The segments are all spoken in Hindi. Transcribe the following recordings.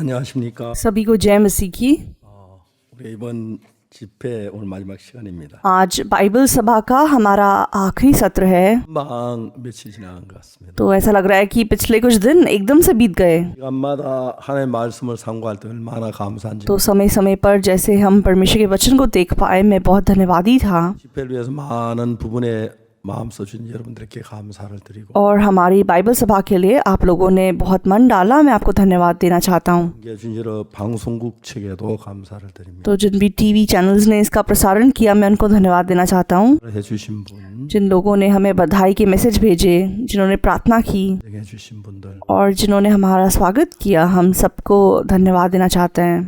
안녕하십니까. सभी को जय मसीह की। 우리 이번 집회 오늘 마지막 시간입니다. आज बाइबल सभा का हमारा आखिरी सत्र है, 금방 며칠 지나간 것 같습니다. तो ऐसा लग रहा है कि पिछले कुछ दिन एकदम से बीत गए। 시간마다 하나님의 말씀을 상고할 때 얼마나 감사한지. तो समय समय पर जैसे हम परमेश्वर के वचन को देख पाए, मैं बहुत धन्यवादी था। 집회를 위해서 많은 부분에 마음 써주신 여러분들께 감사를 드리고 और हमारी बाइबल सभा के लिए आप लोगों ने बहुत मन डाला, मैं आपको धन्यवाद देना चाहता हूँ। 해준 여러 방송국 측에도 감사를 드립니다. तो जिन भी टीवी चैनल्स ने इसका प्रसारण किया, मैं उनको धन्यवाद देना चाहता हूँ। 해주신 분, जिन लोगों ने हमें बधाई के मैसेज भेजे, जिन्होंने प्रार्थना की 해주신 분들, और जिन्होंने हमारा स्वागत किया, हम सबको धन्यवाद देना चाहते हैं।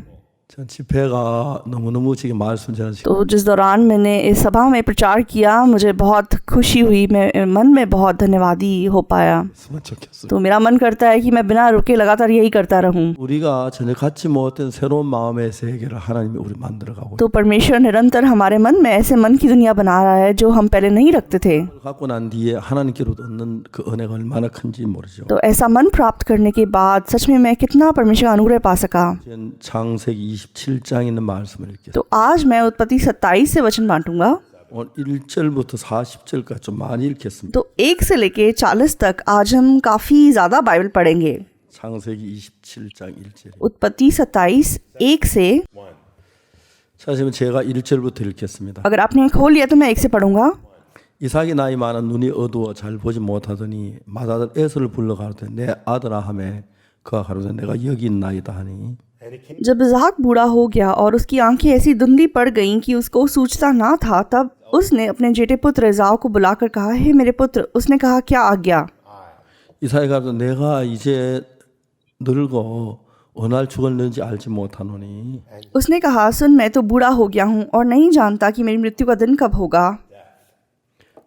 전 집회가 너무너무 지금 말씀 전하시고 तो जिस दौरान मैंने इस सभा में प्रचार किया, मुझे बहुत खुशी हुई, मैं मन में बहुत धन्यवादी हो पाया। 있으면 좋겠어요. तो मेरा मन करता है कि मैं बिना रुके लगातार यही करता रहूं। 우리가 전혀 갖지 못한 새로운 마음의 세계를 하나님이 우리 만들어가고 तो परमेश्वर निरंतर हमारे मन में ऐसे मन की दुनिया बना रहा है जो हम पहले नहीं रखते थे। 갖고 난 뒤에 하나님께로부터 얻는 그 은혜가 얼마나 큰지 모르죠. तो ऐसा मन प्राप्त करने के बाद सच में मैं कितना परमेश्वर का अनुग्रह पा सका। 전 창세기 27장 있는 말씀을 읽겠습니다. तो आज मैं उत्पत्ति 27 से वचन बांटूंगा। 오늘 1절부터 40절까지 좀 많이 읽겠습니다. तो 1 से लेके 40 तक आज हम काफी ज्यादा बाइबल पढ़ेंगे। 창세기 27장 1절. उत्पत्ति 27 1 से। 사실은 제가 1절부터 읽겠습니다. अगर आपने खोल लिया तो मैं 1 से पढ़ूंगा। 이삭이 나이 많아 눈이 어두워 잘 보지 못하더니 맏아들 에서를 불러 가로되 내 아들아 하매 그가 가로되 내가 여기 있나이다 하니 जब इज़हाक बूढ़ा हो गया और उसकी आंखें ऐसी धुंधली पड़ गईं कि उसको सूझता ना था, तब उसने अपने जेठे पुत्र एसाव को बुलाकर कहा, हे मेरे पुत्र। उसने कहा, क्या आज्ञा? 이삭이 가로되 내가 이제 늙어 어느 날 죽었는지 알지 못하노니 उसने कहा, सुन, मैं तो बूढ़ा हो गया हूँ और नहीं जानता कि मेरी मृत्यु का दिन कब होगा।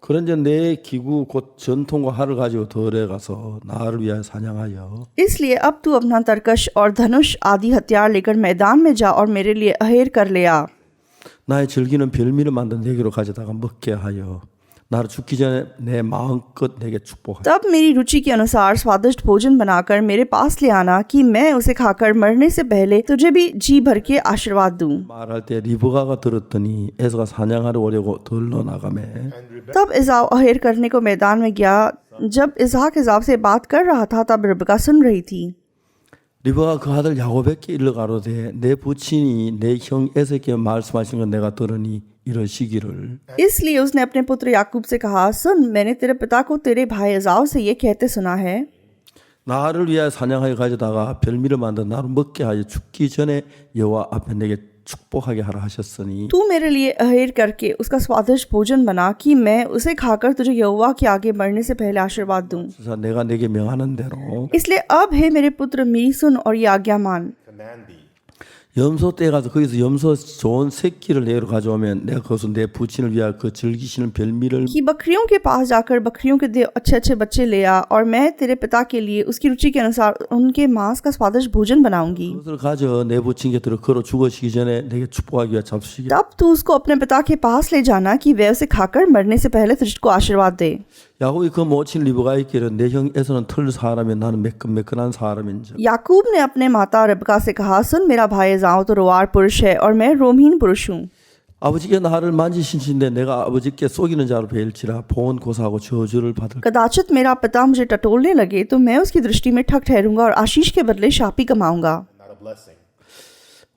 그런즉 내 기구 곧 전통과 활을 가지고 들에 가서 나를 위하여 사냥하여 इसलिए अब तू अपना तरकश और धनुष आदि हथियार लेकर मैदान में जा और मेरे लिए अहेर कर ले आ। 나의 즐기는 별미를 만든 내게로 가져다가 먹게 하여 나를 죽기 전에 내 마음껏 내게 축복하여 तब मेरी रुचि के अनुसार स्वादिष्ट भोजन बनाकर मेरे पास ले आना, कि मैं उसे खाकर मरने से पहले तुझे भी जी भर के आशीर्वाद दूं। 말할 때 리브가가 들었더니 에서가 사냥하러 오려고 들러 나가매 तब इज़ाव अहेर करने को मैदान में गया। जब इज़हाक इज़ाव से बात कर रहा था, तब रिबका सुन रही थी। 리브가 그 아들 야곱에게 일러 가로되 내 부친이 내 형 에서에게 말씀하신 건 내가 들으니 이러시기를 इसलिए उसने अपने पुत्र याकूब से कहा, सुन, मैंने तेरे पिता को तेरे भाई इज़ाव से ये कहते सुना है, 나를 위하여 사냥하여 가져다가 별미를 만든 나를 먹게 하여 죽기 전에 여호와 앞에 내게 축복하게 하라 하셨으니 तू मेरे लिए अहेर करके उसका स्वादिष्ट भोजन बना, कि मैं उसे खाकर तुझे यहोवा के आगे मरने से पहले आशीर्वाद दूं। 그래서 내가 내게 명하는 대로 इसलिए अब हे मेरे पुत्र, मेरी सुन और ये आज्ञा मान। 염소 떼 가서 거기서 염소 좋은 새끼를 내로 가져오면 내가 거기서 내 부친을 위하여 그 즐기시는 별미를 कि बकरियों के पास जाकर बकरियों के दे अच्छे अच्छे बच्चे ले आ, और मैं तेरे पिता के लिए उसकी रुचि के अनुसार उनके मांस का स्वादिष्ट भोजन बनाऊंगी। 그것을 가져 내 부친 곁으로 걸어 죽으시기 전에 내게 축복하기 위하여 잡수시기 तब तू उसको अपने पिता के पास ले जाना, कि वह उसे खाकर मरने से पहले तुझको आशीर्वाद दे। 야곱이 그 모친 리브가 있기를 내 형 에서는 털 사람이 나는 매끈매끈한 사람인즉 याकूब ने अपने माता रिबका से कहा, सुन, मेरा भाई एसाव तो रोवार पुरुष है और मैं रोमहीन पुरुष हूँ। 아버지께 나를 만지신신데 내가 아버지께 속이는 자로 베일지라 보온 고사하고 저주를 받을 कदाचित मेरा पिता मुझे टटोलने लगे तो मैं उसकी दृष्टि में ठग ठहरूंगा और आशीष के बदले शापी कमाऊंगा।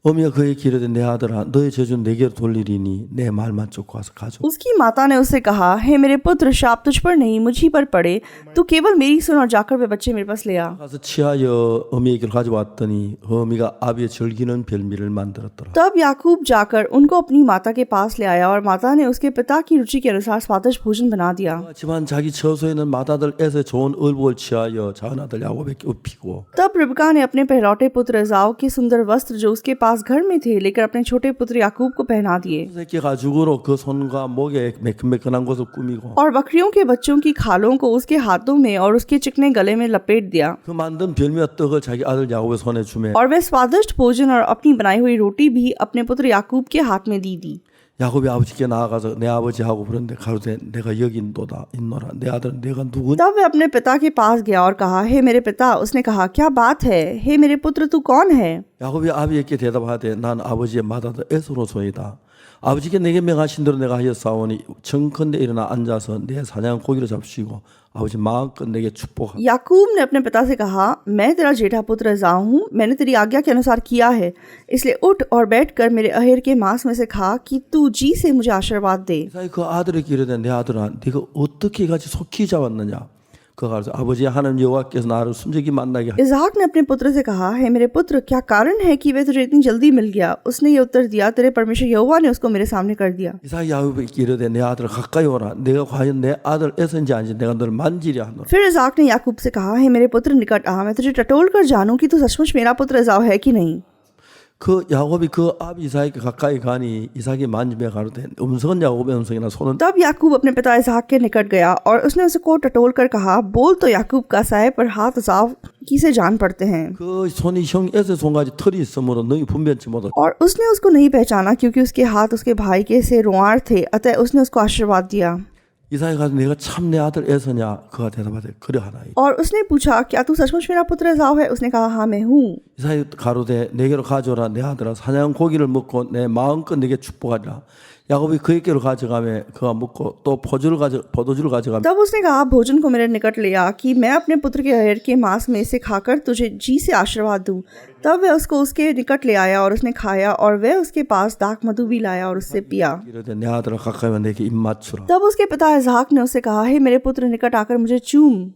어미가 그에게 기르되 내 아들아 너의 저주는 내게로 돌리리니 내 말만 쫓고 와서 가져 उसकी माता ने उससे कहा, हे मेरे पुत्र, शाप तुझ पर नहीं मुझी पर पड़े, तू केवल मेरी सुन और जाकर वे बच्चे मेरे पास ले आ। 가서 취하여 어미에게로 가져왔더니 어미가 아비의 즐기는 별미를 만들었더라 तब याकूब जाकर उनको अपनी माता के पास ले आया, और माता ने उसके पिता की रुचि के अनुसार स्वादिष्ट भोजन बना दिया। 하지만 자기 처소에는 맏아들 에서의 좋은 의복을 취하여 작은 아들 야곱에게 입히고 तब रिबका ने अपने पहलौठे पुत्र एसाव के सुंदर वस्त्र जो उसके पास घर में थे लेकर अपने छोटे पुत्र याकूब को पहना दिए, 새끼 가죽으로 그 손과 목에 매끈매끈한 것을 꾸미고 और बकरियों के बच्चों की खालों को उसके हाथों में और उसके चिकने गले में लपेट दिया, 그 만든 별미와 떡을 자기 아들 야곱의 손에 주매 और वे स्वादिष्ट भोजन और अपनी बनाई हुई रोटी भी अपने पुत्र याकूब के हाथ में दी। 야곱이 아버지께 나아가서 내 아버지하고 부르는데 가로되 내가 여기 있노라 내 아들은 내가 누구냐? तब वह अपने पिता के पास गया और कहा, हे मेरे पिता। उसने कहा, क्या बात है? हे मेरे पुत्र, तू कौन है? 야곱이 아비에게 대답하되 난 아버지의 맏아들 에서로소이다. 아버지께 내게 명하신 대로 내가 하였사오니 정컨대 일어나 앉아서 내 사냥 고기를 잡수시고 아버지 마음껏 내게 축복하라. याकूब ने अपने पिता से कहा, मैं तेरा जेठा पुत्र एसाव हूँ, मैंने तेरी आज्ञा के अनुसार किया है, इसलिए उठ और बैठकर मेरे अहेर के मांस में से खा कि तू जी से मुझे आशीर्वाद दे। 이삭이 그 아들에게 이르되 내 아들아 네가 어떻게 같이 속히 잡았느냐? 그가 가서 아버지 하나님 여호와께서 나를 순적이 만나게 하셨다. इसहाक ने अपने पुत्र से कहा, हे मेरे पुत्र, क्या कारण है कि वे तुझे इतनी जल्दी मिल गया? उसने ये उत्तर दिया, तेरे परमेश्वर यहोवा ने उसको मेरे सामने कर दिया। 이삭이 야곱에게 이르되 내 아들아 가까이 오라. 내가 과연 내 아들 에서인지 아닌지 내가 너를 만지려 하노라. फिर इसाक ने याकूब से कहा, हे मेरे पुत्र निकट आ, मैं तुझे टटोल कर जानूं कि तू सचमुच मेरा पुत्र एसाव है कि नहीं। 그 야곱이 그 아비 이삭에게 가까이 가니 이삭이 만지며 가로되 음성은 야곱의 음성이나 손은 तब याकूब अपने पिता इसहाक के निकट गया और उसने उसको टटोल कर कहा, बोल तो याकूब का सा है, पर हाथ एसाव की से जान पड़ते हैं। 그 손이 형 에서 손까지 털이 있으므로 너희 분변치 못하고 और उसने उसको नहीं पहचाना क्योंकि उसके हाथ उसके भाई के से रोंआर थे, अतः उसने उसको आशीर्वाद दिया। 이삭이 가서 내가 참 내 아들 에서냐? 그가 대답하되 그래 하나이. और उसने पूछा, क्या तू सचमुच मेरा पुत्र एसाव है? उसने कहा, हाँ मैं हूँ। 이삭이 가로되 내게로 가져오라 내 아들아 사냥 고기를 먹고 내 마음껏 내게 축복하리라. 야곱이 그에게로 가져가며 그가 먹고 또 포도주를 가져가며 तब उसने कहा, भोजन को मेरे निकट ले आ कि मैं अपने पुत्र के अहेर के मांस में से खाकर तुझे जी से आशीर्वाद दूं। तब वह उसको उसके निकट ले आया और उसने खाया, और वह उसके पास दाख मधु भी लाया और उससे पिया। 이르되 내 아들아 가까이 와 내게 입 맞추라. तब उसके पिता इसहाक ने उससे कहा, हे मेरे पुत्र निकट आकर मुझे चूम।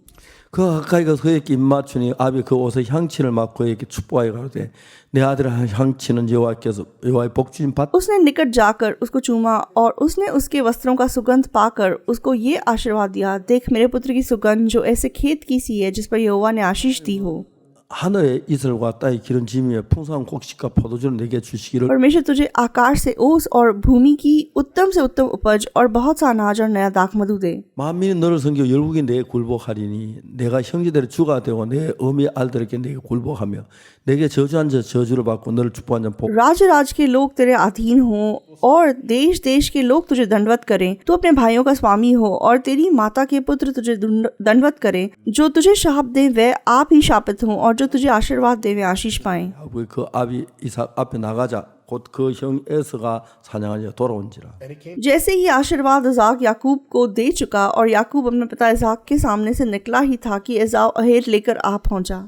그가 가까이 가서 그에게 입 맞추니 아비 그 옷에 향취를 맡고 그에게 축복하여 가로되 내 아들아 향취는 여호와의 복 주신 밭. उसने निकट जाकर उसको चूमा और उसने उसके वस्त्रों का सुगंध पाकर उसको ये आशीर्वाद दिया, देख मेरे पुत्र की सुगंध जो ऐसे खेत की सी है जिस पर यहोवा ने आशीष दी हो। 하늘의 이슬과 땅의 기른 짐이며 풍성한 곡식과 포도주를 내게 주시기를 परमेश्वर तुझे आकाश से ओस और भूमि की उत्तम से उत्तम उपज और बहुत सा अनाज और नया दाख मधु दे। 만민이 너를 섬기고 열국이 내게 굴복하리니 내가 형제들의 주가 되고 내 어미의 아들에게 내게 굴복하며 내게 저주한 자 저주를 받고 너를 축복한 자 복. राज्य राज्य के लोग तेरे अधीन हों और देश देश के लोग तुझे दंडवत करें। तू अपने भाइयों का स्वामी हो और तेरी माता के पुत्र तुझे दंडवत करें। जो तुझे शाप दे वह आप ही शापित हों और जो तुझे आशीर्वाद दे वे आशीष पाएं। 그 아비 이삭 앞에 나가자 곧 그 형 에서가 사냥하여 돌아온지라. जैसे ही आशीर्वाद इसाक याकूब को दे चुका और याकूब अपने पिता इसाक के सामने से निकला ही था कि एसाव अहेर लेकर आ पहुंचा।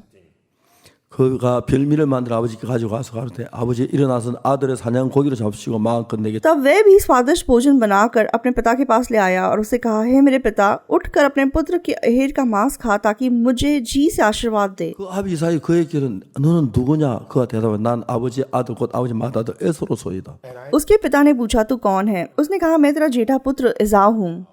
그가 별미를 만들어 아버지께 가져가서 가로되 아버지 일어나서 아들의 사냥 고기를 잡수시고 마음껏 내게. तब वह भी स्वादिष्ट भोजन बनाकर अपने पिता के पास ले आया और उससे कहा, हे मेरे पिता, उठकर अपने पुत्र के अहेर का मांस खा ताकि मुझे जी से आशीर्वाद दे। 그 아비 이삭이 그에게 너는 누구냐? 그가 대답해 난 아버지 아들 곧 아버지 맏아들 에서로소이다. उसके पिता ने पूछा, तू कौन है? उसने कहा, मैं तेरा जेठा पुत्र एसाव हूँ।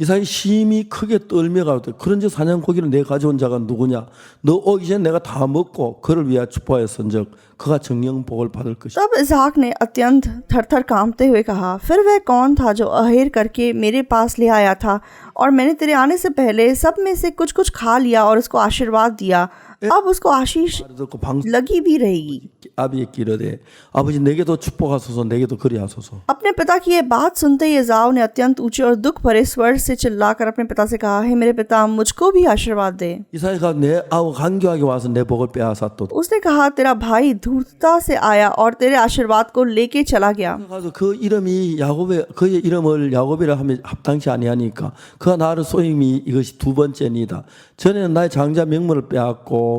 이삭이 심히 크게 떨며 가로되 그런즉 사냥 고기를 내가 가져온 자가 누구냐? 너 오기 전에 내가 다 먹고 그를 위하여 축복하였은즉 그가 정령 복을 받을 것이다. तब इसहाक ने अत्यंत थरथर कांपते हुए कहा, फिर वह कौन था जो अहेर करके मेरे पास ले आया था और मैंने तेरे आने से पहले सब में से कुछ कुछ खा लिया और उसको आशीर्वाद दिया, अब उसको आशीष 듣고 방 लगी भी रहेगी। 아비에게 이르되 아버지 내게도 축복하소서 내게도 그리하소서. अपने पिता की ये बात सुनते ही एसाव ने अत्यंत ऊंचे और दुख भरे स्वर से चिल्लाकर अपने पिता से कहा, हे मेरे पिता, मुझको भी आशीर्वाद दे। 이삭이가 내 아우 간교하게 와서 내 복을 빼앗았도다. उसने कहा, तेरा भाई धूर्तता से आया और तेरे आशीर्वाद को लेके चला गया। 가서 그 이름이 야곱의 그의 이름을 야곱이라 하면 합당치 아니하니까 그가 나를 소임이 이것이 두 번째니다. 전에는 나의 장자 명물을 빼앗고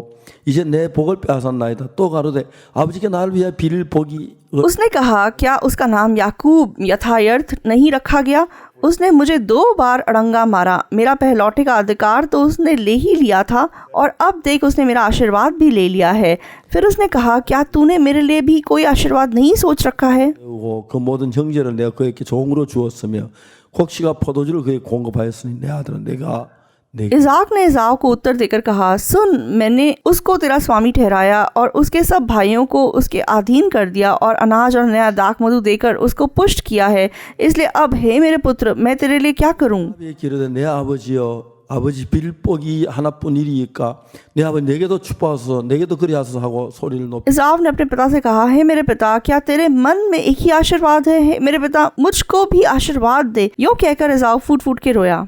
이제 내 복을 빼앗았나이다. 또 가로되 아버지께 나를 위하여 빌 복이 उसने कहा, क्या उसका नाम याकूब यथार्थ नहीं रखा गया? उसने मुझे 2 बार अड़ंगा मारा, मेरा पहलौठे का अधिकार तो उसने ले ही लिया था और अब देख उसने मेरा आशीर्वाद भी ले लिया है। फिर उसने कहा, क्या तूने मेरे लिए भी कोई आशीर्वाद नहीं सोच रखा है? 그 모든 형제를 내가 그에게 종으로 주었으며 곡식과 포도주를 그에게 공급하였으니 내 아들은 내가 इसाक ने एसाव को उत्तर देकर कहा, सुन, मैंने उसको तेरा स्वामी ठहराया और उसके सब भाइयों को उसके अधीन कर दिया और अनाज और नया दाख मधु देकर उसको पुष्ट किया है। इसलिए अब हे मेरे पुत्र, मैं तेरे लिए क्या करूं? 아비에게 이르되 내 아버지여 아버지 빌복이 하나뿐 일이니까 내 아버지 내게도 축복하소서 내게도 그리 하소서 하고 소리를 높여 इसाव ने अपने पिता से कहा, हे मेरे पिता, क्या तेरे मन में एक ही आशीर्वाद है? हे मेरे पिता, मुझको भी आशीर्वाद दे। यूं कहकर इसाव फूट फूट के रोया।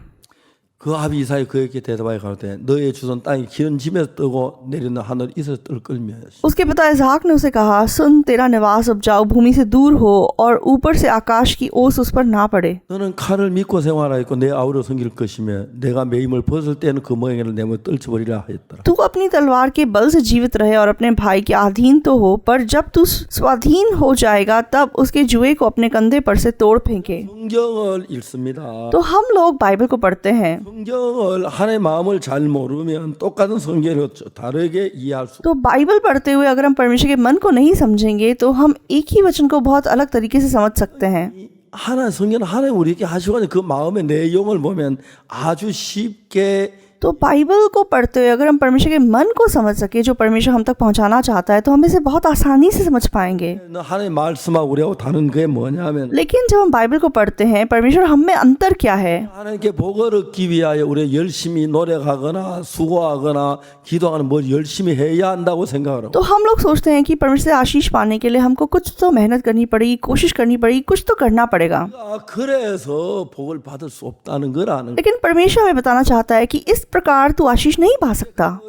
그 아비 이삭이 그에게 대답하여 가로되 너의 주선 땅이 기른 짐에서 뜨고 내리는 하늘 이슬 뜰 걸며 उसके पिता इसहाक ने उसे कहा, सुन, तेरा निवास उपजाऊ भूमि से दूर हो और ऊपर से आकाश की ओस उस पर ना पड़े। 너는 칼을 믿고 생활하였고 내 아우를 섬길 것이며 내가 매임을 벗을 때는 그 멍에를 내며 떨쳐버리라 하였더라. तू अपनी तलवार के बल से जीवित रहे और अपने भाई के अधीन तो हो, पर जब तू स्वाधीन हो जाएगा तब उसके जुए को अपने कंधे पर से तोड़ फेंके। 성경을 읽습니다. तो हम लोग बाइबल को पढ़ते हैं, 성경을 하나님의 마음을 잘 모르면 똑같은 성경을 다르게 이해할 수. तो बाइबल पढ़ते हुए अगर हम परमेश्वर के मन को नहीं समझेंगे तो हम एक ही वचन को बहुत अलग तरीके से समझ सकते हैं। 하나 성경은 하나님 우리에게 하시고 그 마음의 내용을 보면 아주 쉽게 तो बाइबल को पढ़ते हुए अगर हम परमेश्वर के मन को समझ सके, जो परमेश्वर हम तक पहुंचाना चाहता है, तो हम इसे बहुत आसानी से समझ पाएंगे। 하나님 말씀하고 우리하고 다른 게 뭐냐면 लेकिन जब हम बाइबल को पढ़ते हैं, परमेश्वर हम में अंतर क्या है? 하나님께 복을 얻기 위하여 우리 열심히 노력하거나 수고하거나 기도하거나 뭘 열심히 해야 한다고 생각을 하고 तो हम लोग सोचते हैं कि परमेश्वर से आशीष पाने के लिए हमको कुछ तो मेहनत करनी पड़ेगी, कोशिश करनी पड़ेगी, कुछ तो करना पड़ेगा। 그래서 복을 받을 수 없다는 걸 아는 लेकिन परमेश्वर हमें बताना चाहता है कि इस प्रकार तू आशीष नहीं पा सकता।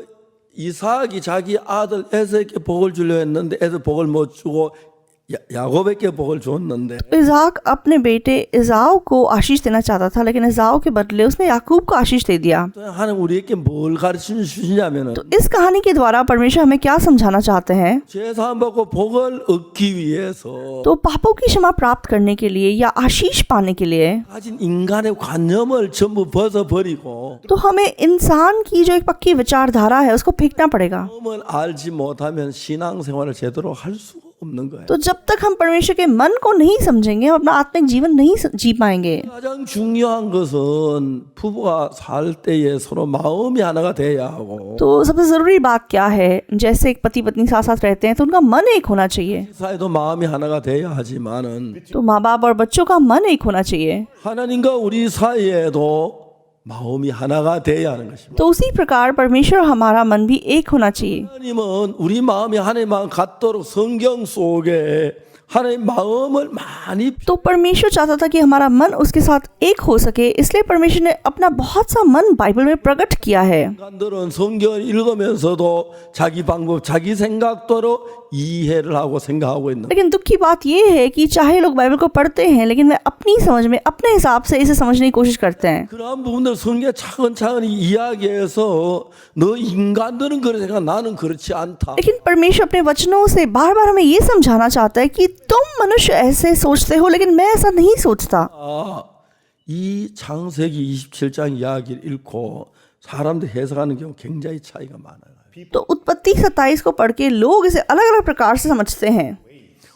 이삭이 자기 아들 에서에게 복을 주려 했는데 에서 복을 못 주고 야곱에게 복을 줬는데 इज़हाक अपने बेटे इज़ाव को आशीष देना चाहता था, लेकिन इज़ाव के बदले उसने याकूब को आशीष दे दिया। 하나님 우리에게 뭘 가르쳐 주시냐면은 तो इस कहानी के द्वारा परमेश्वर हमें क्या समझाना चाहते हैं? 제사함 받고 복을 얻기 위해서 तो पापों की क्षमा प्राप्त करने के लिए या आशीष पाने के लिए 가진 인간의 관념을 전부 벗어버리고 तो हमें इंसान की जो एक पक्की विचारधारा है उसको फेंकना पड़ेगा। 마음을 알지 못하면 신앙생활을 제대로 할 수가 없는 거예요. तो जब तक हम परमेश्वर के मन को नहीं समझेंगे, हम अपना आत्मिक जीवन नहीं जी पाएंगे। 가장 중요한 것은 부부가 살 때에 서로 마음이 하나가 돼야 하고 तो सबसे जरूरी बात क्या है? जैसे एक पति पत्नी साथ साथ रहते हैं तो उनका मन एक होना चाहिए। 사이도 마음이 하나가 돼야 하지만은 तो माँ बाप और बच्चों का मन एक होना चाहिए। 하나님과 우리 사이에도 마음이 하나가 돼야 하는 것입니다. तो उसी प्रकार परमेश्वर और हमारा मन भी एक होना चाहिए। 하나님은 우리 마음이 하나님 마음 같도록 성경 속에 하나님 마음을 많이 तो परमेश्वर चाहता था कि हमारा मन उसके साथ एक हो सके, इसलिए परमेश्वर ने अपना बहुत सा मन बाइबल में प्रकट किया है। 인간들은 성경을 읽으면서도 자기 방법, 자기 생각대로 이해를 하고 생각하고 있는. लेकिन दुख की बात यह है कि चाहे लोग बाइबल को पढ़ते हैं, लेकिन वे अपनी समझ में अपने हिसाब से इसे समझने की कोशिश करते हैं। 그런 부분들 성경 차근차근 이야기해서 너 인간들은 그래 생각 나는 그렇지 않다. लेकिन परमेश्वर अपने वचनों से बार बार हमें ये समझाना चाहता है कि तुम मनुष्य ऐसे सोचते हो, लेकिन मैं ऐसा नहीं सोचता। 이 창세기 27장 이야기를 읽고 사람들 해석하는 경우 굉장히 차이가 많아요. तो उत्पत्ति 27 को पढ़ के लोग इसे अलग अलग प्रकार से समझते हैं।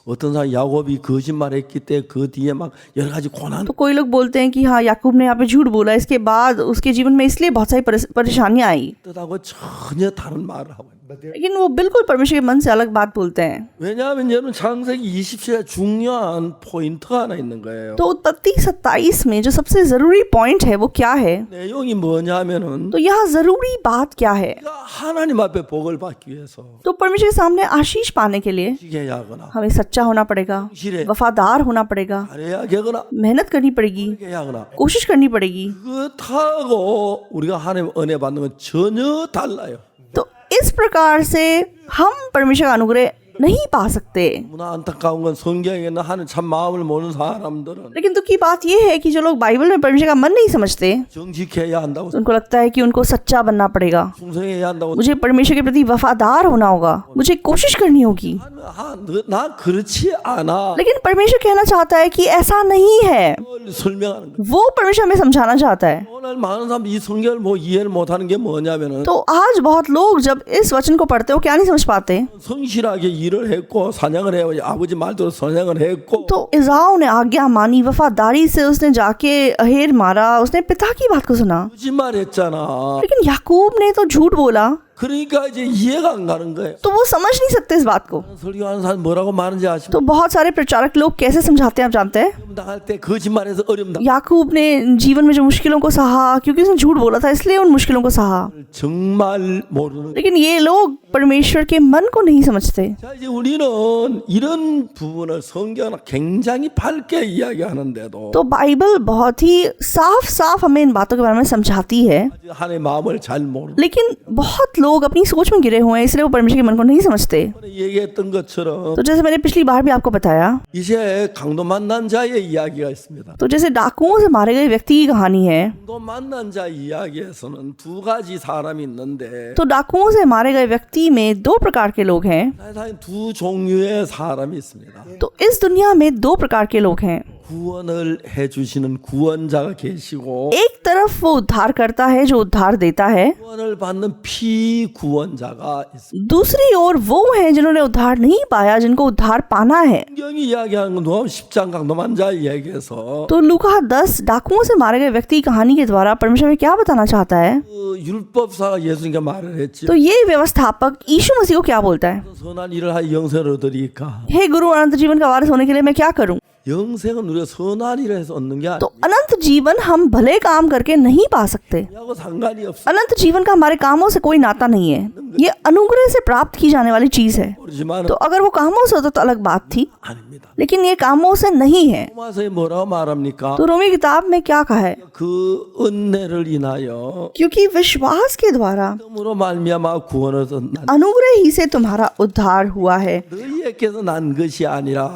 어떤 사람 야곱이 거짓말했기 때문에 그 뒤에 막 여러 가지 고난. तो कोई लोग बोलते हैं कि हाँ, याकूब ने यहाँ पे झूठ बोला, इसके बाद उसके जीवन में इसलिए बहुत सारी परेशानियां आई। 뜻하고 전혀 다른 말을 하고 있는. लेकिन वो बिल्कुल परमेश्वर के मन से अलग बात बोलते हैं। 왜냐하면 여러분 창세기 27에 중요한 포인트가 하나 있는 거예요. तो उत्पत्ति 27 में जो सबसे जरूरी पॉइंट है वो क्या है? 내용이 뭐냐면은 तो यहाँ जरूरी बात क्या है? 하나님 앞에 복을 받기 위해서 तो परमेश्वर के सामने आशीष पाने के लिए 지켜야 하거나 हमें सच्चा होना पड़ेगा, 실에 वफादार होना पड़ेगा, 잘해야 하거나 मेहनत करनी पड़ेगी, 해야 하거나 कोशिश करनी पड़ेगी। 그렇다고 우리가 하나님 은혜 받는 건 전혀 달라요. तो इस प्रकार से हम परमेश्वर का अनुग्रह नहीं पा सकते। 너무나 안타까운 건 성경에는 하는 참 마음을 모르는 사람들은 लेकिन दुख की बात यह है कि जो लोग बाइबल में परमेश्वर का मन नहीं समझते, 정직해야 한다고 उनको लगता है कि उनको सच्चा बनना पड़ेगा, 충성해야 한다고 मुझे परमेश्वर के प्रति वफादार होना होगा, मुझे कोशिश करनी होगी। 나 그렇지 않아. लेकिन परमेश्वर कहना चाहता है कि ऐसा नहीं है। 설명하는 거. वो परमेश्वर हमें समझाना चाहता है। 오늘 많은 사람들이 이 성경을 뭐 이해를 못하는 게 뭐냐면은 तो आज बहुत लोग जब इस वचन को पढ़ते हो क्या नहीं समझ पाते। 성실하게 일을 했고 사냥을 해요. 아버지 말대로 사냥을 했고 तो इज़ाऊ ने आज्ञा मानी, वफादारी से उसने जाके अहेर मारा, उसने पिता की बात को सुना। 거짓말했잖아. लेकिन याकूब ने तो झूठ बोला। 그러니까 이제 이해가 안 가는 거예요. तो वो समझ नहीं सकते इस बात को। 설교하는 사람 뭐라고 말하는지 아십니까? तो बहुत सारे प्रचारक लोग कैसे समझाते हैं आप जानते हैं? 어려움 당할 때 거짓말해서 어려움 당. याकूब ने जीवन में जो मुश्किलों को सहा, क्योंकि उसने झूठ बोला था इसलिए उन मुश्किलों को सहा। 정말 모르는. लेकिन ये लोग परमेश्वर के मन को नहीं समझते। 자 이제 우리는 이런 부분을 성경은 굉장히 밝게 이야기하는데도 तो बाइबल बहुत ही साफ साफ हमें इन बातों के बारे में समझाती है, 아직 하나님의 마음을 잘 모르는. लेकिन बहुत लोग अपनी सोच में गिरे हुए हैं, इसलिए वो परमेश्वर के मन को नहीं समझते। 얘기했던 것처럼 तो जैसे मैंने पिछली बार भी आपको बताया, 이제 강도 만난 자의 이야기가 있습니다. तो जैसे डाकुओं से मारे गए व्यक्ति की कहानी है, 강도 만난 자 이야기에서는 두 가지 사람이 있는데 तो डाकुओं से मारे गए व्यक्ति में दो प्रकार के लोग हैं। 세상에 두 종류의 사람이 있습니다. तो इस दुनिया में दो प्रकार के लोग हैं। 구원을 해주시는 구원자가 계시고 एक तरफ वो उद्धार करता है जो उद्धार देता है, 구원을 받는 피구원자가 있습니다. दूसरी ओर वो हैं जिन्होंने उद्धार नहीं पाया, जिनको उद्धार पाना है। 성경이 이야기하는 건 누가 10장 강도만 자 이야기에서 तो लूका 10 डाकुओं से मारे गए व्यक्ति की कहानी के द्वारा परमेश्वर में क्या बताना चाहता है? 그 율법사가 예수님께 말을 했지. तो ये व्यवस्थापक यीशु मसीह को क्या बोलता है? 선한 일을 하여 영생을 얻으리까. हे गुरु, अनंत जीवन का वारिस होने के लिए मैं क्या करूं? 영생은 우리가 선한 일을 해서 얻는 게 तो 아니야. अनंत जीवन हम भले काम करके नहीं पा सकते। 하고 상관이 없어. अनंत जीवन का हमारे कामों से कोई नाता नहीं है, ये अनुग्रह से प्राप्त की जाने वाली चीज है। 모르지만 तो अगर वो कामों से होता तो अलग बात थी, 아닙니다. लेकिन ये कामों से नहीं है। 로마서에 뭐라고 말합니까? तो रोमी किताब में क्या कहा है? 그 은혜를 인하여 क्योंकि विश्वास के द्वारा 믿음으로 말미암아 구원을 얻는 अनुग्रह ही से तुम्हारा उद्धार हुआ है, 너희에게서 난 것이 아니라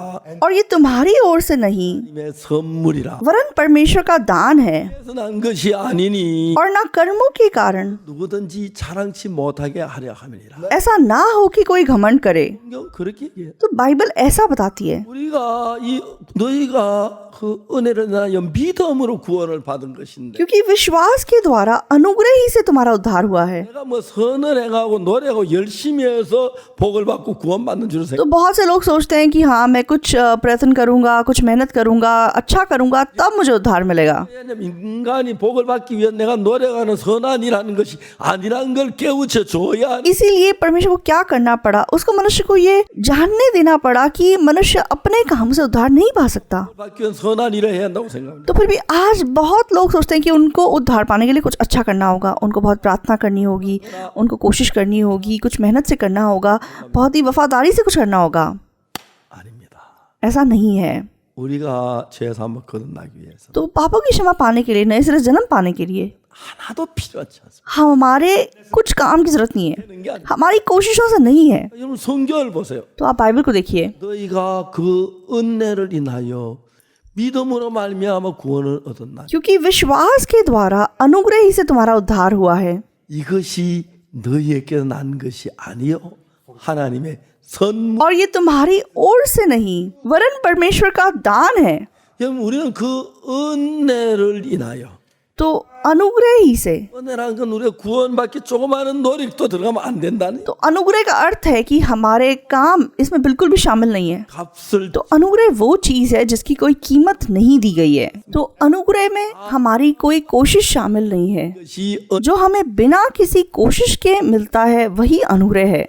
और ये तुम्हारी ओर से नहीं 하나님의 선물이라. वरन परमेश्वर का दान है, 그래서 난 것이 아니니 और ना कर्मों के कारण, 누구든지 자랑치 못하게 하려 함이니라. ऐसा ना हो कि कोई घमंड करे। 성경 그렇게 얘기해. तो बाइबल ऐसा बताती है। 우리가 너희가 그 은혜를 인하여 믿음으로 구원을 받은 것인데 क्योंकि विश्वास के द्वारा अनुग्रह ही से तुम्हारा उद्धार हुआ है। 내가 뭐 선을 행하고 노력하고 열심히 해서 복을 받고 구원받는 줄 तो 생각. बहुत से लोग सोचते हैं कि हाँ, मैं कुछ प्रयत्न करूंगा, कुछ मेहनत करूंगा, अच्छा करूंगा, तब मुझे उद्धार मिलेगा। 왜냐면 인간이 복을 받기 위해 내가 노력하는 선한 일하는 것이 아니라는 걸 깨우쳐 줘야 इसीलिए परमेश्वर को क्या करना पड़ा? उसको मनुष्य को ये जानने देना पड़ा कि मनुष्य अपने काम से उद्धार नहीं पा सकता। 받기 위해 선한 일을 해야 한다고 생각합니다. तो फिर भी आज बहुत लोग सोचते हैं कि उनको उद्धार पाने के लिए कुछ अच्छा करना होगा, उनको बहुत प्रार्थना करनी होगी, उनको कोशिश करनी होगी, कुछ मेहनत से करना होगा, बहुत ही वफादारी से कुछ करना होगा। 아닙니다. ऐसा नहीं है। 우리가 죄 사함을 거듭나기 위해서 तो पापों की क्षमा पाने के लिए, नए सिरे से जन्म पाने के लिए 하나도 필요하지 않습니다. हमारे कुछ काम की जरूरत नहीं है, 되는 게 아니에요. हमारी कोशिशों से नहीं है। 여러분 성경을 보세요. तो आप बाइबल को देखिए, 너희가 그 은혜를 인하여 믿음으로 말미암아 구원을 얻었나. क्योंकि विश्वास के द्वारा अनुग्रह ही से तुम्हारा उद्धार हुआ है। 이것이 너희에게 난 것이 아니요 하나님의 선물. और ये तुम्हारी ओर से नहीं, वरन परमेश्वर का दान है। 여러분 우리는 그 은혜를 인하여 तो अनुग्रह ही से, 은혜라는 건 우리가 구원받기 조그마한 노력도 들어가면 안 된다니. तो अनुग्रह का अर्थ है कि हमारे काम इसमें बिल्कुल भी शामिल नहीं है। 값을 तो अनुग्रह वो चीज है जिसकी कोई कीमत नहीं दी गई है। तो अनुग्रह में हमारी कोई कोशिश शामिल नहीं है, 것이 जो हमें बिना किसी कोशिश के मिलता है वही अनुग्रह है।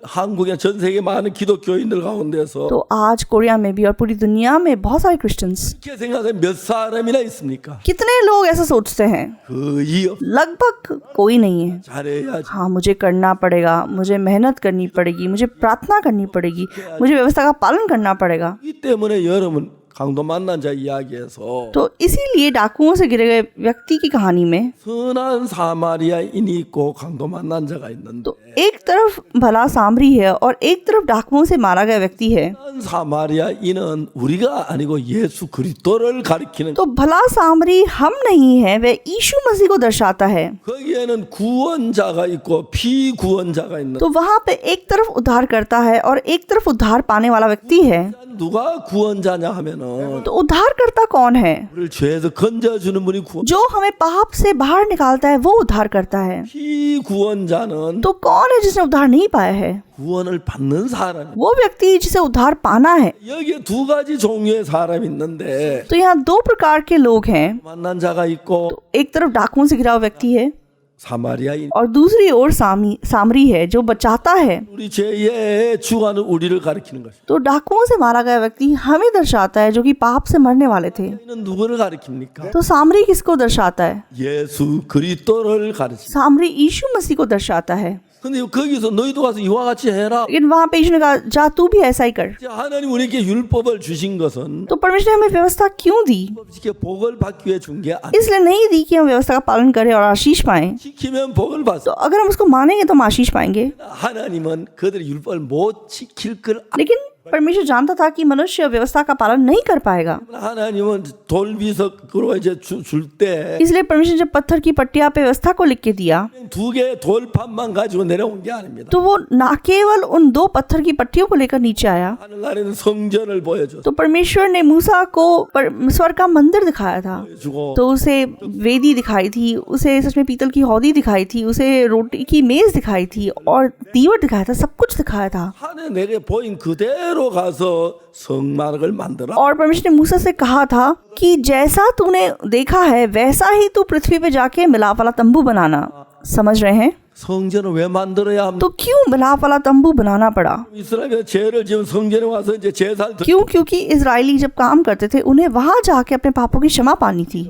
한국의 전 세계 많은 기독교인들 가운데서 तो आज कोरिया में भी और पूरी दुनिया में बहुत सारे क्रिश्चियंस, 그렇게 생각해 몇 사람이나 있습니까? कितने लोग ऐसा सोचते हैं? 거의 없. लगभग कोई नहीं है। 잘해야지. हाँ, मुझे करना पड़ेगा, मुझे मेहनत करनी पड़ेगी, मुझे प्रार्थना करनी पड़ेगी, मुझे व्यवस्था का पालन करना पड़ेगा। 이 때문에 여러분 강도 만난 자 이야기에서 तो इसीलिए डाकुओं से गिरे गए व्यक्ति की कहानी में 선한 사마리아인이 있고 강도 만난 자가 있는데 तो एक तरफ भला सामरी है और एक तरफ डाकुओं से मारा गया व्यक्ति है। 선한 사마리아인은 우리가 아니고 예수 그리스도를 가리키는. तो भला सामरी हम नहीं है, वह यीशु मसीह को दर्शाता है। 거기에는 구원자가 있고 피구원자가 있는. तो वहाँ पे एक तरफ उद्धार करता है और एक तरफ उद्धार पाने वाला व्यक्ति है। 누가 구원자냐 하면은 तो उद्धारकर्ता कौन है? 우리를 죄에서 건져주는 분이 구원. जो हमें पाप से बाहर निकालता है वो उद्धार करता है। 피구원자는 तो कौन है जिसने उद्धार नहीं पाया है? 구원을 받는 사람. वो व्यक्ति जिसे उद्धार पाना है। 여기에 두 가지 종류의 사람이 있는데 तो यहाँ दो प्रकार के लोग हैं। 만난 자가 있고 एक तरफ डाकुओं से घिरा हुआ व्यक्ति है, 사마리아인 और दूसरी ओर सामरी है जो बचाता है। 우리 죄에 죽어가는 우리를 가리키는 것입니다. तो डाकुओं से मारा गया व्यक्ति हमें दर्शाता है जो कि पाप से मरने वाले थे। 이는 누구를 가리킵니까? तो सामरी किसको दर्शाता है? 예수 그리스도를 가리킵니다. सामरी यीशु मसीह को दर्शाता है। 근데 거기서 너희도 가서 이와 같이 해라. लेकिन वहां पे यीशु ने कहा जा तू भी ऐसा ही कर। 하나님 우리에게 율법을 주신 것은 तो परमेश्वर ने हमें व्यवस्था क्यों दी? 지켜 복을 받기 위해 준 게 아니야. इसलिए नहीं दी कि हम व्यवस्था का पालन करें और आशीष पाएं। 지키면 복을 तो 받어. अगर हम उसको मानेंगे तो हम आशीष पाएंगे। 하나님은 그들의 율법을 못 지킬 걸 लेकिन परमेश्वर जानता था कि मनुष्य व्यवस्था का पालन नहीं कर पाएगा। 하나님은 돌비석으로 이제 줄 때 इसलिए परमेश्वर ने जब पत्थर की पट्टिया पे व्यवस्था को लिख के दिया 두 개의 돌판만 가지고 내려온 게 아닙니다. तो वो ना केवल उन 2 पत्थर की पट्टियों को लेकर नीचे आया। 하늘나라에는 성전을 보여줘 तो परमेश्वर ने मूसा को स्वर्ग का मंदिर दिखाया था। 주고 तो उसे वेदी दिखाई थी, उसे सच में पीतल की हौदी दिखाई थी, उसे रोटी की मेज दिखाई थी और दीवट दिखाया था, सब कुछ दिखाया था। 하늘 내게 보인 그대로 가서 성막을 만들어. और परमेश्वर ने मूसा से कहा था कि जैसा तूने देखा है वैसा ही तू पृथ्वी पे जाके मिलाप वाला तंबू बनाना। समझ रहे हैं? 성전을 왜 만들어야 합니까? तो क्यों मिलाप वाला तंबू बनाना पड़ा? 이스라엘이 죄를 지은 성전에 와서 이제 제사를 क्यों? क्योंकि इजरायली जब काम करते थे उन्हें वहां जाके अपने पापों की क्षमा पानी थी।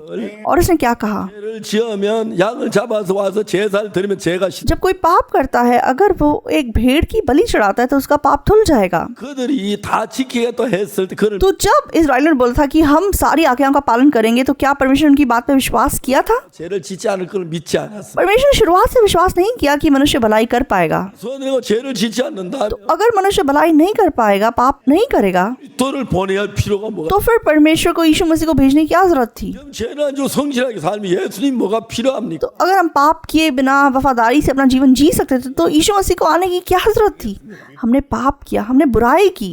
और उसने क्या कहा? 죄를 지으면 양을 잡아서 와서 제사를 드리면 죄가 जब कोई पाप करता है अगर वो एक भेड़ की बलि चढ़ाता है तो उसका पाप धुल जाएगा। 그들이 다 지키겠다 했을 때 그를 तो जब इजरायलियों ने बोला था कि हम सारी आज्ञाओं का पालन करेंगे तो क्या परमेश्वर उनकी बात पे विश्वास किया था? 죄를 짓지 않을 걸 믿지 않았어. परमेश्वर ने शुरुआत से विश्वास नहीं किया कि मनुष्य भलाई कर पाएगा। 손으로 죄를 짓지 않는다. अगर मनुष्य भलाई नहीं कर पाएगा, पाप नहीं करेगा, 도를 보내야 할 필요가 뭐가? तो फिर परमेश्वर को यीशु मसीह को भेजने की क्या जरूरत थी? 죄는 아주 성실하게 살면 예수님 뭐가 필요합니까? तो अगर हम पाप किए बिना वफादारी से अपना जीवन जी सकते थे तो यीशु मसीह को आने की क्या जरूरत थी? हमने पाप किया, हमने बुराई की,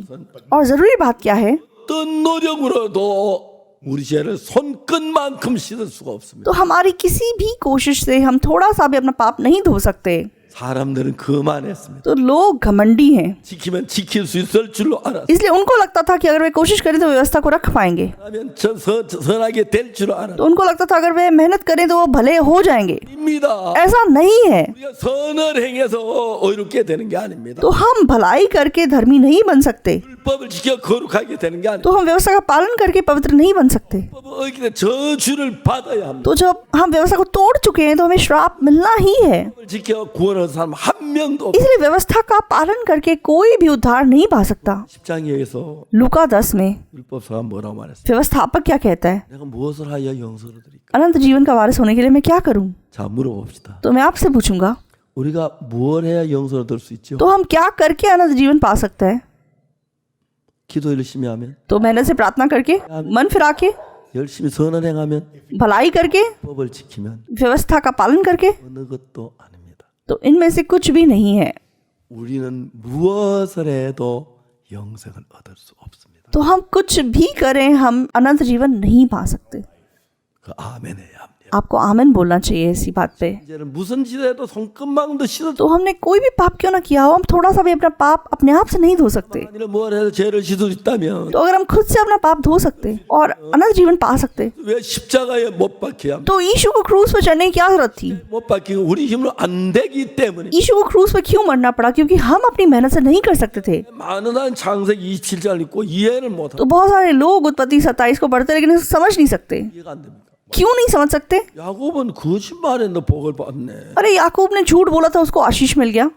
और जरूरी बात क्या है? 어떤 노력으로도 우리 죄를 손끝만큼 씻을 수가 없습니다. तो हमारी किसी भी कोशिश से हम थोड़ा सा भी अपना पाप नहीं धो सकते। 사람들은 그만했습니다. तो लोग घमंडी हैं, 지키면 지킬 수 있을 줄로 알았어요. इसलिए उनको लगता था कि अगर वे कोशिश करें तो व्यवस्था को रख पाएंगे। 하면 선하게 될 줄 알았어요. तो उनको लगता था अगर वे मेहनत करें तो वो भले हो जाएंगे। 입니다. ऐसा नहीं है। 우리가 선을 행해서 어이롭게 되는 게 아닙니다. तो हम भलाई करके धर्मी नहीं बन सकते, 율법을 지켜 거룩하게 되는 게 아닙니다. तो हम व्यवस्था का पालन करके पवित्र नहीं बन सकते। 율법을 어기되 저주를 받아야 합니다. तो जब हम व्यवस्था को तोड़ चुके हैं तो हमें श्राप मिलना ही है। 율법을 지켜 구원하는 사람 한 명도 없어요. इसलिए व्यवस्था का पालन करके कोई भी उद्धार नहीं पा सकता। 10장에서 लूका 10 में 율법사가 뭐라고 말했어요? व्यवस्थापक क्या कहता है? 내가 무엇을 하여 영생을 드릴까? अनंत जीवन का वारिस होने के लिए मैं क्या करूं? 자, 물어봅시다. तो मैं आपसे पूछूंगा, 우리가 뭘 해야 영생을 얻을 수 있죠? तो हम क्या करके अनंत जीवन पा सकते हैं? 기도 열심히 하면, तो मेहनत से प्रार्थना करके, मन फिरा के, 열심히 선을 행하면, भलाई करके, 법을 지키면 व्यवस्था का पालन करके, 어느 것도 아닙니다. तो इनमें से कुछ भी नहीं है। 우리는 무엇을 해도 영생을 얻을 수 없습니다. तो हम कुछ भी करें हम अनंत जीवन नहीं पा सकते। 그 아멘 해야 합니다. आपको आमेन बोलना चाहिए इसी बात पे। 이제는 무슨 짓을 해도 손끝만큼도 씻어도 तो हमने कोई भी पाप क्यों ना किया हो, हम थोड़ा सा भी अपना पाप अपने आप से नहीं धो सकते। 아니면 뭘 해도 죄를 씻을 수 있다면 तो अगर हम खुद से अपना पाप धो सकते और अनंत जीवन पा सकते 왜 십자가에 못 박혀야 합니까? तो यीशु को क्रूस पर चढ़ने की क्या जरूरत थी? 못 박히고 उ리 힘으로 안 되기 때문에 यीशु को क्रूस पर क्यों मरना पड़ा? क्योंकि हम अपनी मेहनत से नहीं कर सकते थे। 많은 한 창세기 27장 읽고 이해를 못 तो 하고 बहुत सारे लोग उत्पत्ति 27 को पढ़ते लेकिन इसको समझ नहीं सकते। 이해가 안 됩니다. क्यों नहीं समझ सकते? 야곱은 거짓말했는데 복을 받네. अरे याकूब ने झूठ बोला था, उसको आशीष मिल गया।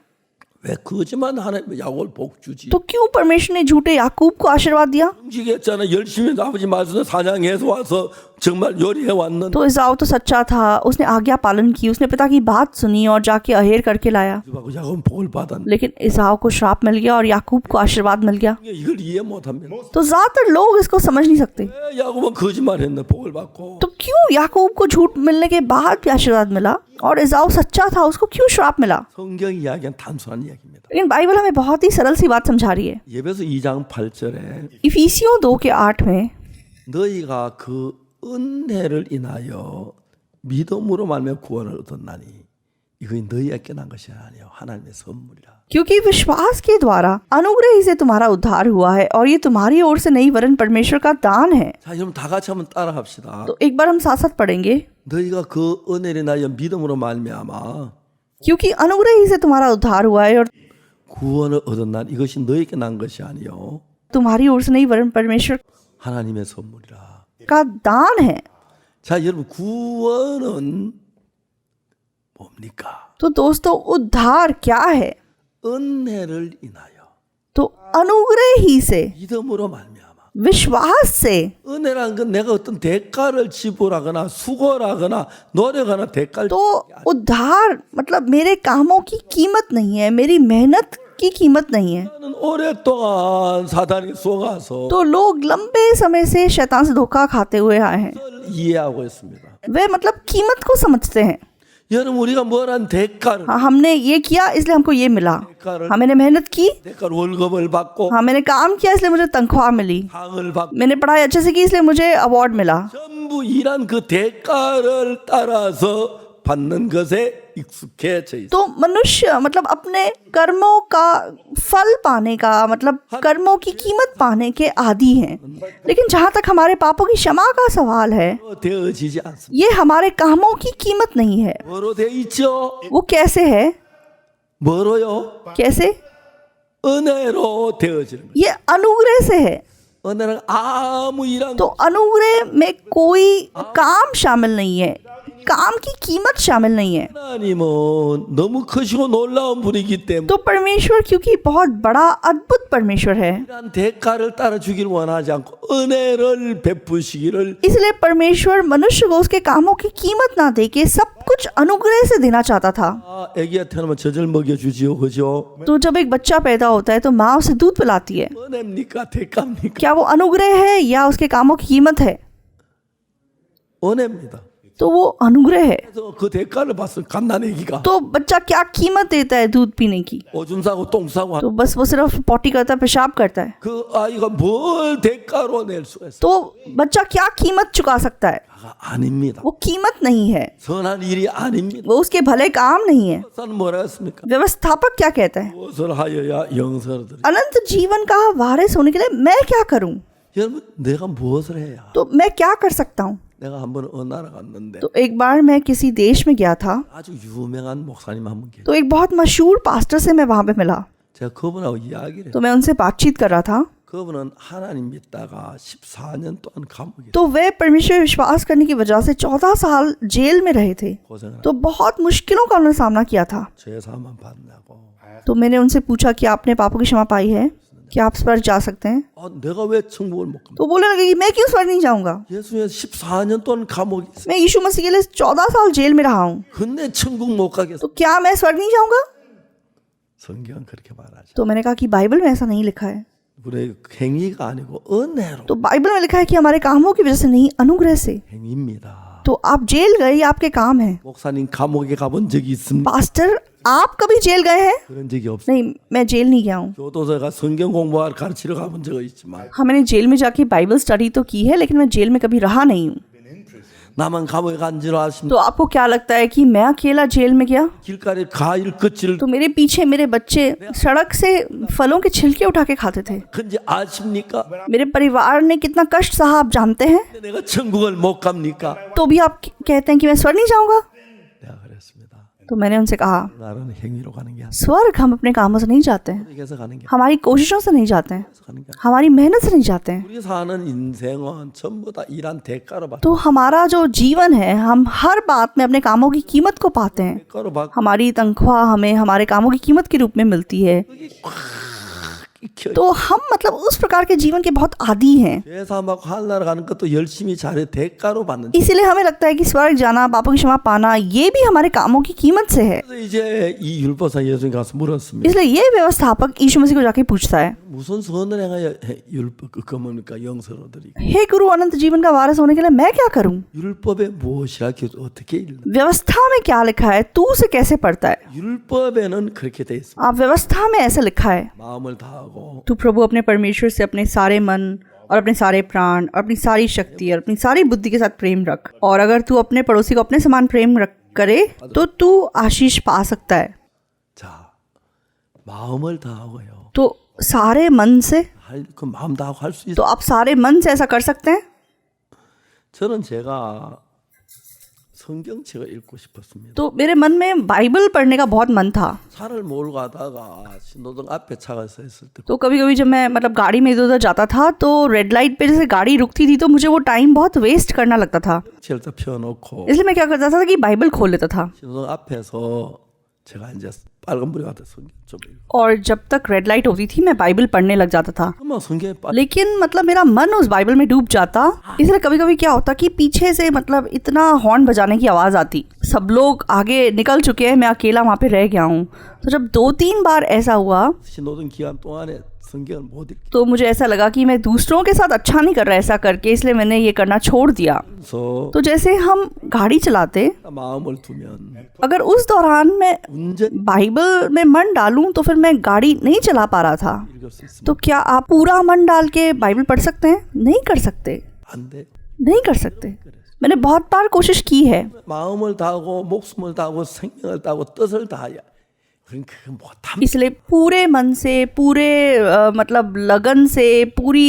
왜 거짓말 하나님 야곱을 복 주지? तो क्यों परमेश्वर ने झूठे याकूब को आशीर्वाद दिया? 음식했잖아. 열심히 아버지 말씀 사냥해서 와서 정말 요리해 왔는데 तो इसाऊ तो सच्चा था, उसने आज्ञा पालन की, उसने पिता की बात सुनी और जाके अहेर करके लाया। 야곱은 복을 받았네. लेकिन इसाऊ को श्राप मिल गया और याकूब को आशीर्वाद मिल गया। 이걸 इ해 못합니다. तो ज्यादातर लोग इसको समझ नहीं सकते। 왜 야곱은 거짓말했는데 복을 받고 तो क्यों याकूब को झूठ मिलने के बाद भी आशीर्वाद मिला और इसाऊ सच्चा था, उसको क्यों श्राप मिला? 성경 이야기는 단순한 이야기입니다. लेकिन बाइबल हमें बहुत ही सरल सी बात समझा रही है। 예배서 2장 8절에 इफिसियों 2 के 8 में 너희가 그 은혜를 인하여 믿음으로 말미암아 구원을 얻었나니 이것이 너희에게 난 것이 아니요 하나님의 선물이라. क्योंकि विश्वास के द्वारा अनुग्रह ही से तुम्हारा उद्धार हुआ है और ये तुम्हारी ओर से नहीं वरन परमेश्वर का दान है। 자, 여러분 다 같이 한번 따라합시다. तो एक बार हम साथ साथ पढ़ेंगे। 너희가 그 은혜를 나여 믿음으로 말미암아 क्योंकि अनुग्रह ही से तुम्हारा उद्धार हुआ है और 구원을 얻은 날 이것이 너에게 난 것이 아니요 तुम्हारी ओर से नहीं वरन परमेश्वर 하나님의 선물이라. का दान है। 자, 여러분 구원은 뭡니까? तो दोस्तों उद्धार क्या है? 은혜를 인하여 तो अनुग्रह ही से, 믿음으로 말미암아. विश्वास से। 은혜란 건 내가 어떤 대가를 지불하거나 수고하거나 노력하거나 대가를 तो उद्धार मतलब मेरे कामों की कीमत नहीं है, मेरी मेहनत की कीमत नहीं है। 나는 오랫동안 사단이 속아서 तो लोग लंबे समय से शैतान से धोखा खाते हुए आए हैं, 그걸 이해하고 있습니다. वे मतलब कीमत को समझते हैं। 여러분 우리가 뭐란 대가를 हाँ, हमने ये किया इसलिए हमको ये मिला, 대가를 हाँ मैंने मेहनत की, 대가를 월급을 받고 हाँ मैंने काम किया इसलिए मुझे तनख्वाह मिली, 상을 받고 मैंने पढ़ाई अच्छे से की इसलिए मुझे अवार्ड मिला। 전부 일한 그 대가를 따라서 받는 것에 익숙해져 있어. तो मनुष्य मतलब अपने कर्मों का फल पाने का मतलब कर्मों की कीमत पाने के आदी हैं। लेकिन जहाँ तक हमारे पापों की क्षमा का सवाल है, 되어지지 않습니다. ये हमारे कामों की कीमत नहीं है। 뭐로 돼 있죠? वो कैसे है? 뭐로요? कैसे? 은혜로 되어지는 거예요. ये अनुग्रह से है। 은혜는 아무 일한 तो अनुग्रह में कोई काम शामिल नहीं है, काम की कीमत शामिल नहीं है। 하나님은 너무 크시고 놀라운 분이기 때문에 तो परमेश्वर क्योंकि बहुत बड़ा अद्भुत परमेश्वर है, 이런 대가를 따라 주기를 원하지 않고 은혜를 베푸시기를 इसलिए परमेश्वर मनुष्य को उसके कामों की कीमत ना दे के सब कुछ अनुग्रह से देना चाहता था। 애기가 태어나면 젖을 먹여주지요, 그죠? तो जब एक बच्चा पैदा होता है तो माँ उसे दूध पिलाती है। 은혜입니까, 대가입니까? क्या वो अनुग्रह है या उसके कामों की कीमत है? 은혜입니다. तो वो अनुग्रह है। 그래서 그 대가를 봤어, 갓난 애기가. तो बच्चा क्या कीमत देता है दूध पीने की? 오줌 싸고 똥 싸고 तो बस वो सिर्फ पॉटी करता है, पेशाब करता है। 그 아이가 뭘 대가로 낼 수가 있어? तो बच्चा क्या कीमत चुका सकता है? 아닙니다. वो कीमत नहीं है, 선한 일이 아닙니다. वो उसके भले काम नहीं है। 선 뭐라 했습니까? व्यवस्थापक क्या कहता है? 무엇을 하여야 영생을 अनंत जीवन का वारिस होने के लिए मैं क्या करूं? 여러분 내가 무엇을 해야? तो मैं क्या कर सकता हूं? 내가 한번 어느 나라 갔는데 तो एक बार मैं किसी देश में गया था, 아주 유명한 목사님 한 분 계세요. तो एक बहुत मशहूर पास्टर से मैं वहां पे मिला। 제가 그분하고 이야기를 तो मैं उनसे बातचीत कर रहा था। 그분은 하나님 믿다가 14년 동안 감옥에 तो वे परमेश्वर विश्वास करने की वजह से 14 साल जेल में रहे थे। 고생을 तो बहुत मुश्किलों का उन्होंने सामना किया था। 죄 사함만 받냐고. तो मैंने उनसे पूछा कि आपने पापों की क्षमा पाई है, क्या आप स्वर्ग जा सकते हैं? 내가 왜 천국을 못 가? तो बोलने लगे कि मैं क्यों स्वर्ग नहीं जाऊंगा, 예수님 14년 동안 감옥에 있어. मैं यीशु मसीह के लिए 14 साल जेल में रहा हूँ, 근데 천국 못 가겠어. तो क्या मैं स्वर्ग नहीं जाऊंगा? 성경 그렇게 말하죠. तो मैंने कहा कि बाइबल में ऐसा नहीं लिखा है। 우리의 행위가 아니고 은혜로 तो बाइबल में लिखा है कि हमारे कामों की वजह से नहीं, अनुग्रह से। 행위입니다. तो आप जेल गए, ये आपके काम है। 목사님 감옥에 가본 적이 있습니까? पास्टर आप कभी जेल गए हैं? 그런 적이 없어요. नहीं, मैं जेल नहीं गया हूँ। 교도소가 성경 공부하러 가르치러 가본 적은 있지만 हाँ, मैंने जेल में जाके बाइबल स्टडी तो की है, लेकिन मैं जेल में कभी रहा नहीं हूँ। 나만 감옥에 간 줄 아십니까? तो आपको क्या लगता है कि मैं अकेला जेल में गया? 길가에 과일 껍질을 तो मेरे पीछे मेरे बच्चे सड़क से फलों के छिलके उठा के खाते थे। 큰지 아십니까? मेरे परिवार ने कितना कष्ट सहा आप जानते हैं? 내가 천국을 못 갑니까? तो भी आप कहते हैं कि मैं स्वर्ग नहीं जाऊंगा? 내가 그랬습니다. तो मैंने उनसे कहा, 나는 행위로 가는 게 아니라 स्वर्ग हम अपने कामों से नहीं जाते हैं, 그래서 가는 게 हमारी कोशिशों से नहीं जाते हैं, 아니라 가는 게 아니라 हमारी मेहनत से नहीं जाते हैं। 우리 사는 인생은 전부 다 일한 대가로 받 तो हमारा जो जीवन है, हम हर बात में अपने कामों की कीमत को पाते हैं। 대가로 받 हमारी तनख्वाह हमें हमारे कामों की कीमत के रूप में मिलती है। 익혀 तो हम मतलब उस प्रकार के जीवन के बहुत आदी हैं। 죄 사함하고 하늘나라 가는 것도 열심히 잘해 대가로 받는. इसीलिए हमें लगता है कि स्वर्ग जाना, पापों की क्षमा पाना, ये भी हमारे कामों की कीमत से है। 그래서 이제 이 율법사 예수님 가서 물었습니다. इसलिए ये व्यवस्थापक यीशु मसीह को जाके पूछता है, 무슨 선을 행하여 율법 그 뭡니까 영서로 드리고 हे गुरु, अनंत जीवन का वारिस होने के लिए मैं क्या करूं? 율법에 무엇이라 어떻게 읽나? व्यवस्था में क्या लिखा है, तू उसे कैसे पढ़ता है? 율법에는 그렇게 돼 있습니다. आप व्यवस्था में ऐसे लिखा है, 마음을 다하고 तू प्रभु अपने परमेश्वर से अपने सारे मन और अपने सारे प्राण और अपनी सारी शक्ति और अपनी सारी बुद्धि के साथ प्रेम रख, और अगर तू अपने पड़ोसी को अपने समान प्रेम रख करे तो तू आशीष पा सकता है। 자 마음을 다하고요. तो सारे मन से, 그 마음 다하고 할 수 तो 있어. आप सारे मन से ऐसा कर सकते हैं? 저는 제가 성경책을 읽고 싶었습니다. तो मेरे मन में बाइबल पढ़ने का बहुत मन था। 차를 몰고 가다가 신호등 앞에 차가 서 있을 때 तो कभी कभी जब मैं मतलब गाड़ी में इधर उधर जाता था तो रेड लाइट पे जैसे गाड़ी रुकती थी तो मुझे वो टाइम बहुत वेस्ट करना लगता था, 책을 다 펴놓고 इसलिए मैं क्या करता था कि बाइबल खोल लेता था 신호등 앞에서 제가 이제 빨간불이 와서 성경 좀 읽고 और जब तक रेड लाइट होती थी मैं बाइबल पढ़ने लग जाता था। 그만 성경에 빠 लेकिन मतलब मेरा मन उस बाइबल में डूब जाता, इसलिए कभी कभी क्या होता कि पीछे से मतलब इतना हॉर्न बजाने की आवाज़ आती, सब लोग आगे निकल चुके हैं, मैं अकेला वहाँ पे रह गया हूँ। तो जब 2-3 बार ऐसा हुआ 신호등 기간 동안에 성경을 못 읽고 तो मुझे ऐसा लगा कि मैं दूसरों के साथ अच्छा नहीं कर रहा ऐसा करके, इसलिए मैंने ये करना छोड़ दिया। 그래서 तो जैसे हम गाड़ी चलाते, 마음을 두면 अगर उस दौरान मैं 운전 बाइबल में मन डालूं तो फिर मैं गाड़ी नहीं चला पा रहा था। 읽을 수 있습니다. तो क्या आप पूरा मन डाल के बाइबल पढ़ सकते हैं? नहीं कर सकते, 안 돼. नहीं कर सकते। मैंने बहुत बार कोशिश की है, 마음을 다하고 목숨을 다하고 생명을 다하고 뜻을 다하야. 그러니까 그거 못함. इसलिए पूरे मन से, पूरे मतलब लगन से, पूरी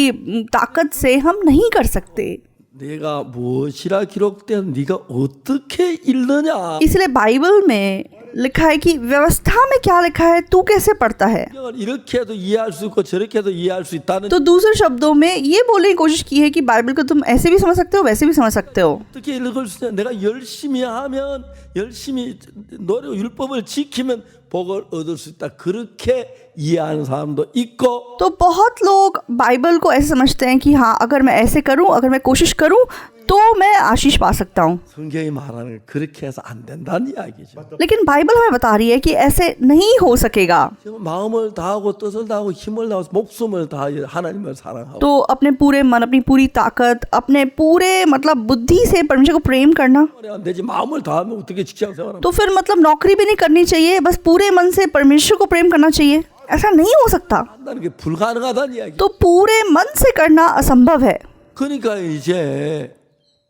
ताकत से हम नहीं कर सकते। 내가 무엇이라 기록된 네가 어떻게 읽느냐. इसलिए बाइबल में लिखा है कि व्यवस्था में क्या लिखा है तू कैसे पढ़ता है। 성경을 이렇게 해도 이해할 수 있고 저렇게 해도 이해할 수 있다는 तो दूसरे शब्दों में ये बोलने की कोशिश की है कि बाइबल को तुम ऐसे भी समझ सकते हो, वैसे भी समझ सकते हो। 어떻게 읽을 수 있냐. 내가 열심히 하면 열심히 노력 율법을 지키면 복을 얻을 수 있다. 그렇게 이해하는 사람도 있고 तो बहुत लोग बाइबल को ऐसे समझते हैं कि हाँ अगर मैं ऐसे करूँ, अगर मैं कोशिश करूँ तो मैं आशीष पा सकता हूँ। 성경이 말하는 걸 그렇게 해서 안 된다는 이야기죠. लेकिन बाइबल हमें बता रही है कि ऐसे नहीं हो सकेगा। 지금 마음을 다하고 뜻을 다하고 힘을 다하고 목숨을 다하여 하나님을 사랑하고 तो अपने पूरे मन, अपनी पूरी ताकत, अपने पूरे मतलब बुद्धि से परमेश्वर को प्रेम करना, 안 되지. 마음을 다하면 어떻게 직장 생활을 तो फिर मतलब नौकरी भी नहीं करनी चाहिए, बस पूरे मन से परमेश्वर को प्रेम करना चाहिए, ऐसा नहीं हो सकता। 한다는 게 불가능하다는 이야기. तो पूरे मन से करना असंभव है। 그러니까 이제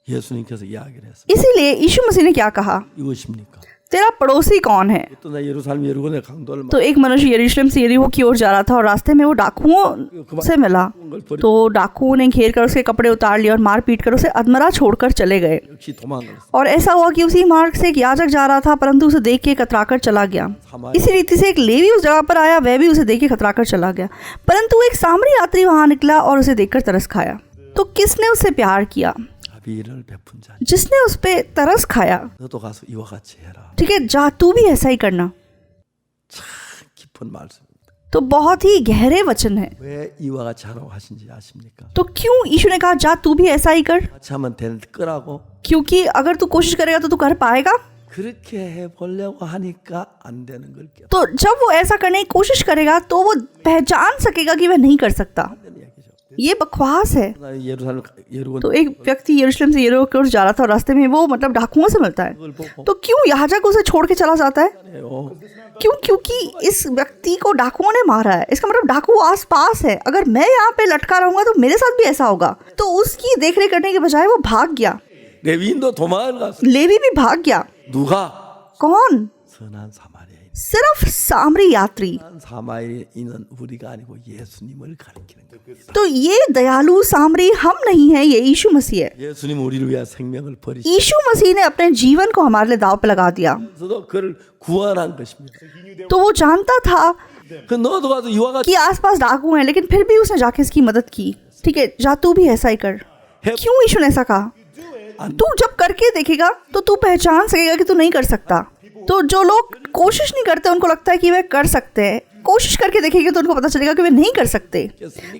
예수님께서 이야기를 했어요. इसीलिए यीशु मसीह ने क्या कहा, 이것입니까? तेरा पड़ोसी कौन है। 또 나 예루살렘 여리고의 강도를 तो एक मनुष्य यरूशलेम से यरीहो की ओर जा रहा था और रास्ते में वो डाकुओं से मिला, तो डाकुओं ने घेर कर उसके कपड़े उतार लिए और मार पीट कर उसे अधमरा छोड़कर चले गए। 역시 도망갔어요. और ऐसा हुआ कि उसी मार्ग से एक याजक जा रहा था, परंतु उसे देख के कतराकर चला गया। इसी रीति से एक लेवी उस जगह पर आया, वह भी उसे देख के कतराकर चला गया, परंतु एक सामरी यात्री वहां निकला और उसे देखकर तरस खाया। तो किसने उससे प्यार किया? 자비를 베푼 자. जिसने उस पे तरस खाया। 너도 가서 이와 같이 해라. ठीक है, जा तू भी ऐसा ही करना। 참 깊은 말씀입니다. तो बहुत ही गहरे वचन है। 왜 이와 같이 하라고 하신지 아십니까? तो क्यों यीशु ने कहा जा तू भी ऐसा ही कर? 같이 하면 될 거라고. क्योंकि अगर तू कोशिश करेगा तो तू कर पाएगा। 그렇게 해보려고 하니까 안 되는 걸 깨닫는 तो जब वो ऐसा करने की कोशिश करेगा तो वो पहचान सकेगा कि वह नहीं कर सकता। 이야기죠. ये बकवास है। 나 예루살렘 여리고 तो एक व्यक्ति यरूशलेम से यरीहो की ओर जा रहा था और रास्ते में वो मतलब डाकुओं से मिलता है। 그걸 보고 तो क्यों याजक उसे छोड़ के चला जाता है? 해요. क्यों? क्योंकि इस व्यक्ति को डाकुओं ने मारा है। इसका मतलब डाकू आस पास है, अगर मैं यहाँ पे लटका रहूंगा तो मेरे साथ भी ऐसा होगा। तो उसकी देखरेख करने के बजाय वो भाग गया। 레위인도 도망갔어. लेवी भी भाग गया। 누가? कौन? 선한 사마리아인. सिर्फ सामरी यात्री। 선한 사마리아인은 우리가 아니고 예수님을 가리키는 거예요. तो ये दयालु सामरी हम नहीं है, ये यीशु मसीह है। 예수님 우리를 위해 생명을 버리셔서 यीशु मसीह ने अपने जीवन को हमारे लिए दाव पे लगा दिया। 그를 구원한 것입니다. तो वो जानता था 그 너도 가서 이와 같이 कि आसपास डाकू हैं, लेकिन फिर भी उसने जाके इसकी मदद की। ठीक है, जा तू भी ऐसा ही कर। क्यों यीशु ने ऐसा कहा? तू जब करके देखेगा तो तू पहचान सकेगा कि तू नहीं कर सकता। तो जो लोग कोशिश नहीं करते उनको लगता है कि वे कर सकते हैं, कोशिश करके देखेंगे तो उनको पता चलेगा कि वे नहीं कर सकते।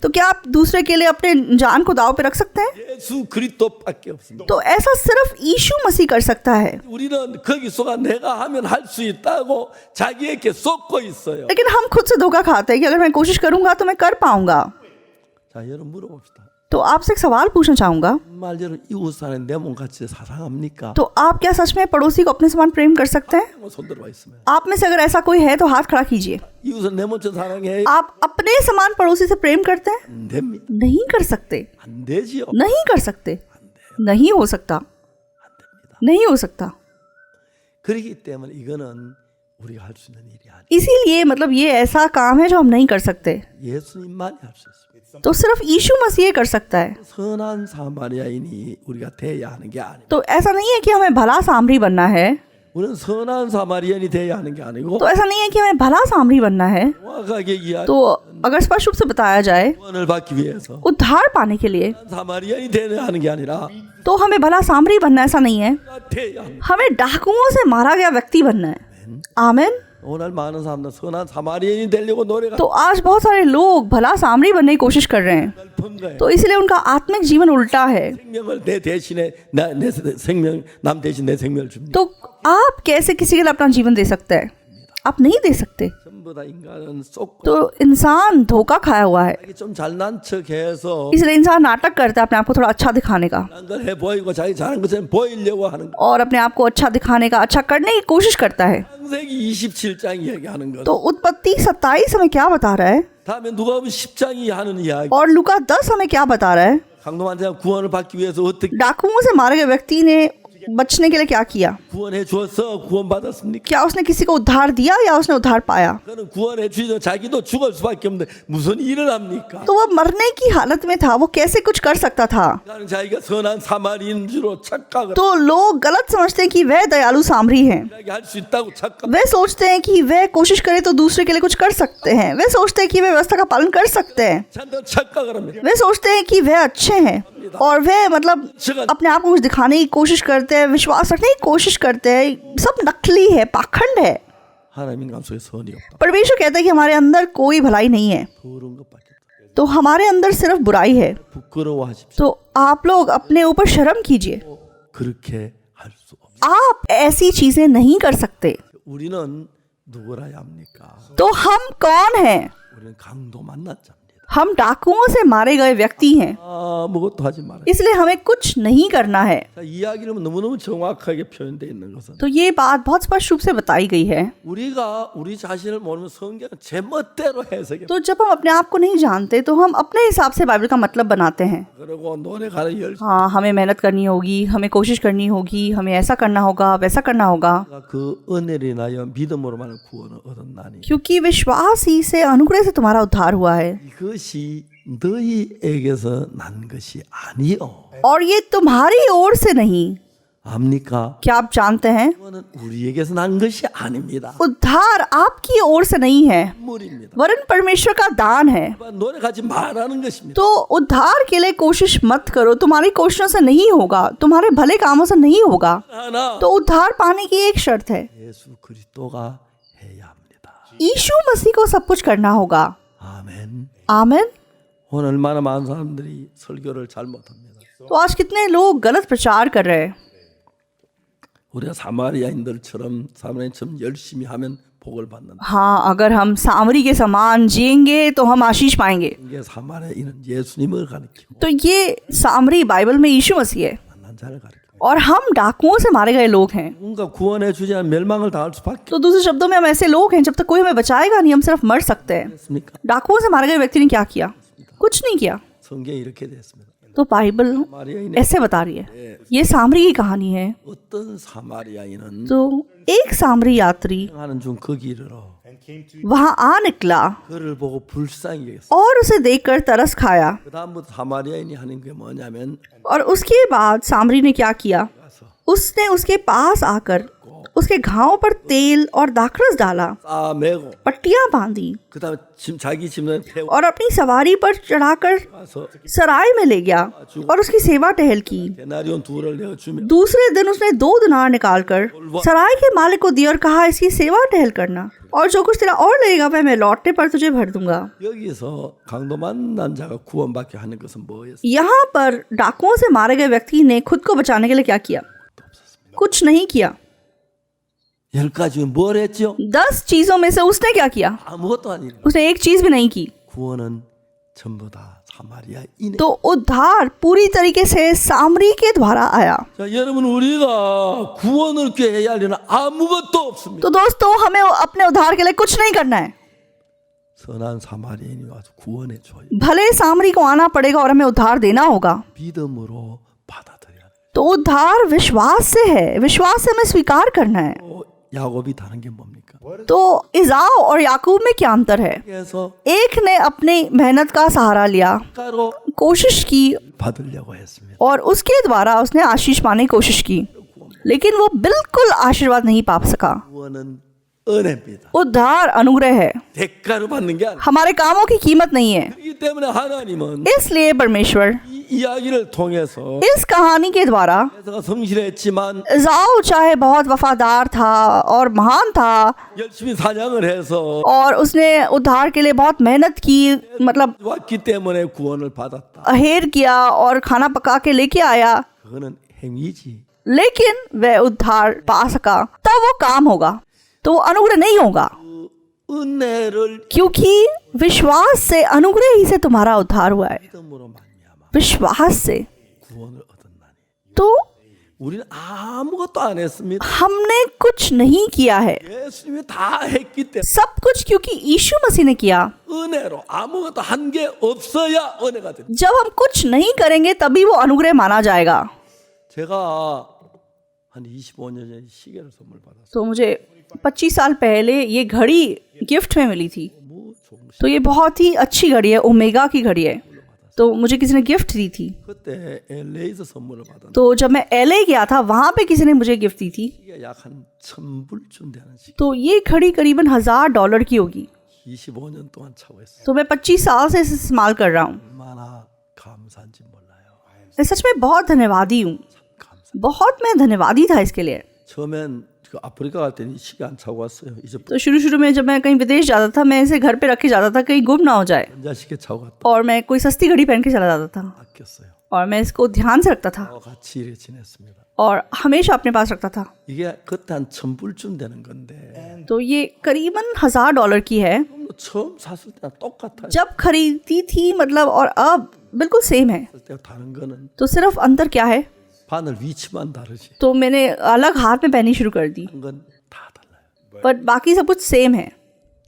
तो क्या आप दूसरे के लिए अपने जान को दाव पे रख सकते हैं? 예수 그리스도밖에 없습니다. तो ऐसा सिर्फ यीशु मसीह कर सकता है। 우리는 거기서가 내가 하면 할 수 있다고 자기에게 쏟고 있어요. लेकिन हम खुद से धोखा खाते हैं कि अगर मैं कोशिश करूंगा तो मैं कर पाऊंगा। 자, 여러분 물어봅시다. तो आपसे एक सवाल पूछना चाहूंगा, 정말 여러분 이웃 사는 내 몸같이 사랑합니까? तो आप क्या सच में पड़ोसी को अपने समान प्रेम कर सकते हैं? 손 들어와 있으면 आप में से अगर ऐसा कोई है तो हाथ खड़ा कीजिए। 이웃은 내 몸처럼 사랑해? आप अपने समान पड़ोसी से प्रेम करते हैं? 안 됩니다. नहीं कर सकते, 안 되지요. नहीं कर सकते, नहीं हो सकता, 안 됩니다. नहीं हो सकता। 그렇기 때문에 이거는 우리가 할 수 있는 일이 아니에요. इसीलिए मतलब ये ऐसा काम है जो हम नहीं कर सकते, 예수님만이 할 수 있습니다. तो सिर्फ यीशु मसीह कर सकता है। 선한 사마리아인이 우리가 돼야 하는 게 아니에요. तो ऐसा नहीं है कि हमें भला सामरी बनना है, 우리는 선한 사마리아인이 돼야 하는 게 아니고 तो ऐसा नहीं है कि हमें भला सामरी बनना है। 정확하게 이야기 तो अगर स्पष्ट रूप से बताया जाए, 구원을 받기 위해서 उद्धार पाने के लिए 사마리아인이 되야 하는 게 아니라 तो हमें भला सामरी बनना ऐसा नहीं है, 돼야 합니다. हमें डाकुओं से मारा गया व्यक्ति बनना है। आमीन। 오늘 많은 사람들 선한 사마리아인이 되려고 노래가 तो आज बहुत सारे लोग भला सामरी बनने की कोशिश कर रहे हैं, 픈 거예요. तो इसलिए उनका आत्मिक जीवन उल्टा है। 생명을 내 대신에 내 생명 남 대신 내 생명을 줍니다. तो आप कैसे किसी के लिए अपना जीवन दे सकते हैं? आप नहीं दे सकते। 전부 다 인간은 쏙 तो इंसान धोखा खाया हुआ है, 자기 좀 잘난 척해서 इसलिए इंसान नाटक करता है अपने आप को थोड़ा अच्छा दिखाने का, 잘한 걸 해 보이고 자기 잘한 것처럼 보이려고 하는 거. और अपने आप को अच्छा दिखाने का, अच्छा करने की कोशिश करता है। 창세기 27장 이야기하는 거. तो उत्पत्ति 27 हमें क्या बता रहा है, 다음에 누가복음 10장이 하는 이야기. और लूका 10 हमें क्या बता रहा है? 강도한테 구원을 받기 위해서 어떻게 डाकुओं से मारे गए व्यक्ति ने बचने के लिए क्या किया? 구원해 주었어? 구원받았습니까? क्या उसने किसी को उद्धार दिया या उसने उद्धार पाया? 그는 구원해 주죠. 자기도 죽을 수밖에 없는데 무슨 일을 합니까? तो वो मरने की हालत में था, वो कैसे कुछ कर सकता था? 나는 자기가 선한 사마리인 줄로 착각을 तो लोग गलत समझते हैं कि वह दयालु सामरी है, 할 수 있다고 착각. वे सोचते हैं कि वह कोशिश करे तो दूसरे के लिए कुछ कर सकते हैं, वे सोचते हैं कि वे व्यवस्था का पालन कर सकते हैं, 잔뜩 착각을 합니다. वे सोचते हैं कि वह अच्छे हैं, और वे मतलब अपने आप को कुछ दिखाने की कोशिश करते हैं, विश्वास रखने की कोशिश करते हैं। सब नकली है, पाखंड है। 하나님 인간 속에 선이 없다. परमेश्वर कहता है कि हमारे अंदर कोई भलाई नहीं है, 그런 것밖에 없다. तो हमारे अंदर सिर्फ बुराई है। 부끄러워하십시오. तो आप लोग अपने ऊपर शर्म कीजिए, 그렇게 할 수 없어. आप ऐसी चीजें नहीं कर सकते। 우리는 누구라야 합니까? तो हम कौन हैं? 우리는 강도 만난 자입니다. हम डाकुओं से मारे गए व्यक्ति हैं, 아무것도 하지 말아요. इसलिए हमें कुछ नहीं करना है। 자, 이야기는 너무너무 정확하게 표현되어 있는 것은 तो ये बात बहुत स्पष्ट रूप से बताई गई है। 우리가 우리 자신을 모르면 성경은 제멋대로 해석해. तो जब हम अपने आप को नहीं जानते तो हम अपने हिसाब से बाइबल का मतलब बनाते हैं। 그리고 노력하는 열심. हाँ, हमें मेहनत करनी होगी, हमें कोशिश करनी होगी, हमें ऐसा करना होगा, वैसा करना होगा, 그 은혜를 인하여 믿음으로만 구원을 얻었나니 क्योंकि विश्वास ही से, अनुग्रह से तुम्हारा उद्धार हुआ है, 이것이 너희에게서 난 것이 아니요. और ये तुम्हारी ओर से नहीं। 압니까? क्या आप जानते हैं? 구원은 우리에게서 난 것이 아닙니다. उद्धार आपकी ओर से नहीं है, 물입니다. वरन परमेश्वर का दान है। 노력하지 말라는 것입니다. तो उद्धार के लिए कोशिश मत करो, तुम्हारी कोशिशों से नहीं होगा, तुम्हारे भले कामों से नहीं होगा। 하나 तो उद्धार पाने की एक शर्त है, 예수 그리스도가 해야 합니다. यीशु मसीह को सब कुछ करना होगा। 아멘. आमीन। 오늘 얼마나 많은 사람들이 설교를 잘못합니다. तो आज कितने लोग गलत प्रचार कर रहे हैं। 우리가 사마리아인처럼 열심히 하면 복을 받는다. हाँ, अगर हम सामरी के समान जिएंगे तो हम आशीष पाएंगे। 이게 사마리아인은 예수님을 가리키고 तो ये सामरी बाइबल में यीशु मसीह है, 만난 자를 가리키고 और हम डाकुओं से मारे गए लोग हैं। 뭔가 구원해 주지 않으면 멸망을 당할 수밖에 तो दूसरे शब्दों में हम ऐसे लोग हैं, जब तक कोई हमें बचाएगा नहीं, हम सिर्फ मर सकते हैं। 없습니까? डाकुओं से मारे गए व्यक्ति ने क्या किया? कुछ नहीं किया। 성경이 이렇게 됐습니다. तो बाइबल 사마리아인의 ऐसे बता रही है। ये सामरी की कहानी है। 어떤 사마리아인은 तो एक सामरी यात्री 하는 중 그 길으로 वहां आ निकला 그를 보고 불쌍히 여겼어. और उसे देखकर तरस खाया, 그 다음부터 사마리아인이 하는 게 뭐냐면 और उसके बाद सामरी ने क्या किया? 가서 उसने उसके पास आकर उसके घाव पर तेल और दाखरस डाला, 싸매고 पट्टियां बांधी 그 다음에 자기 짐을 태워 और अपनी सवारी पर चढ़ाकर 가서 सराय में ले गया और उसकी सेवा टहल की। 데나리온 2를 내어주며 दूसरे दिन उसने 2 दिनार निकालकर सराय के मालिक को दिया और कहा, इसकी सेवा टहल करना, और जो कुछ तेरा और लगेगा वह मैं लौटने पर तुझे भर दूंगा। 여기서 강도 만난 자가 구원받게 하는 것은 뭐였어? यहाँ पर डाकुओं से मारे गए व्यक्ति ने खुद को बचाने के लिए क्या किया? कुछ नहीं किया। 10가지 뭘 했죠? 10 चीजों में से उसने क्या किया? 아무것도 아니라 उसने एक चीज भी नहीं की। 구원은 전부 다 사마리아인의. तो उद्धार पूरी तरीके से सामरी के द्वारा आया। 자, 여러분 우리가 구원을 꾀해야 하려는 아무것도 없습니다. तो दोस्तों, हमें अपने उद्धार के लिए कुछ नहीं करना है, 선한 사마리아인이 와서 구원해 줘요. भले सामरी को आना पड़ेगा और हमें उद्धार देना होगा। 믿음으로 받아들여야 돼요. तो उद्धार विश्वास से है, विश्वास से हमें स्वीकार करना है। 야곱이 다른 게 뭡니까? तो इज़ाव और याकूब में क्या अंतर है? 그래서 एक ने अपनी मेहनत का सहारा लिया, 가로 कोशिश की 받으려고 했습니다. और उसके द्वारा उसने आशीष पाने की कोशिश की, लेकिन वो बिल्कुल आशीर्वाद नहीं पा सका। 구원은 은혜입니다. उद्धार अनुग्रह है, 대가로 받는 게 아니에요. हमारे कामों की कीमत नहीं है। 그렇기 때문에 하나님은 इसलिए परमेश्वर 이 이야기를 통해서 इस कहानी के द्वारा 에서가 성실했지만 इज़ाव चाहे बहुत वफादार था और महान था 열심히 사냥을 해서 और उसने उद्धार के लिए बहुत मेहनत की, मतलब 왔기 때문에 구원을 받았다. अहेर किया और खाना पका के लेके आया, 그거는 행위지. लेकिन वह उद्धार पा सका, तब वो काम होगा, तो वो अनुग्रह नहीं होगा, 그 은혜를 क्योंकि विश्वास से, अनुग्रह ही से तुम्हारा उद्धार हुआ है, 믿음으로 말미암아 विश्वास से। 구원을 얻었나니. तो 우리는 아무것도 안 했습니다. हमने कुछ नहीं किया है, 예수님이 다 했기 때문에 सब कुछ क्योंकि यीशु मसीह ने किया। 은혜로 아무것도 한 게 없어야 은혜가 됩니다. जब हम कुछ नहीं करेंगे तभी वो अनुग्रह माना जाएगा। 제가 한 25년 전에 시계를 선물 받았어요. तो मुझे 25 साल पहले ये घड़ी गिफ्ट में मिली थी। 너무 좋은 तो ये बहुत ही अच्छी घड़ी है, ओमेगा की घड़ी है। तो मुझे किसी ने गिफ्ट दी थी। 그때 LA에서 선물을 받았는데 तो जब मैं LA गया था, वहाँ पे किसी ने मुझे गिफ्ट दी थी। 이게 약 한 1000불쯤 되는 시계. तो ये घड़ी करीबन $1000 की होगी। 25년 동안 차고 했어요. तो मैं 25 साल से इसे इस्तेमाल कर रहा हूँ। 얼마나 감사한지 몰라요. मैं सच में बहुत धन्यवादी हूँ, 감사. बहुत मैं धन्यवादी था इसके लिए। 처음엔 그 아프리카 갈 때는 이 시계 안 차고 왔어요. 이제 तो शुरू में जब मैं कहीं विदेश जाता था, मैं इसे घर पे रख के जाता था, कहीं गुम ना हो जाए, 전자 시계 차고 갔다 और मैं कोई सस्ती घड़ी पहन के चला जाता था, 아꼈어요. और मैं इसको ध्यान से रखता था 같이 이렇게 지냈습니다. और हमेशा अपने पास रखता था। 이게 그때 한 1000불쯤 되는 건데 तो ये करीबन $1000 की है। 처음 샀을 때랑 똑같아요. जब खरीदी थी मतलब, और अब बिल्कुल सेम है। 샀을 때 다른 거는 तो सिर्फ अंतर क्या है? 바늘 위치만 다르지. तो मैंने अलग हाथ में पहनी शुरू कर दी, 한 건 다 달라요. पर बाकी सब कुछ सेम है,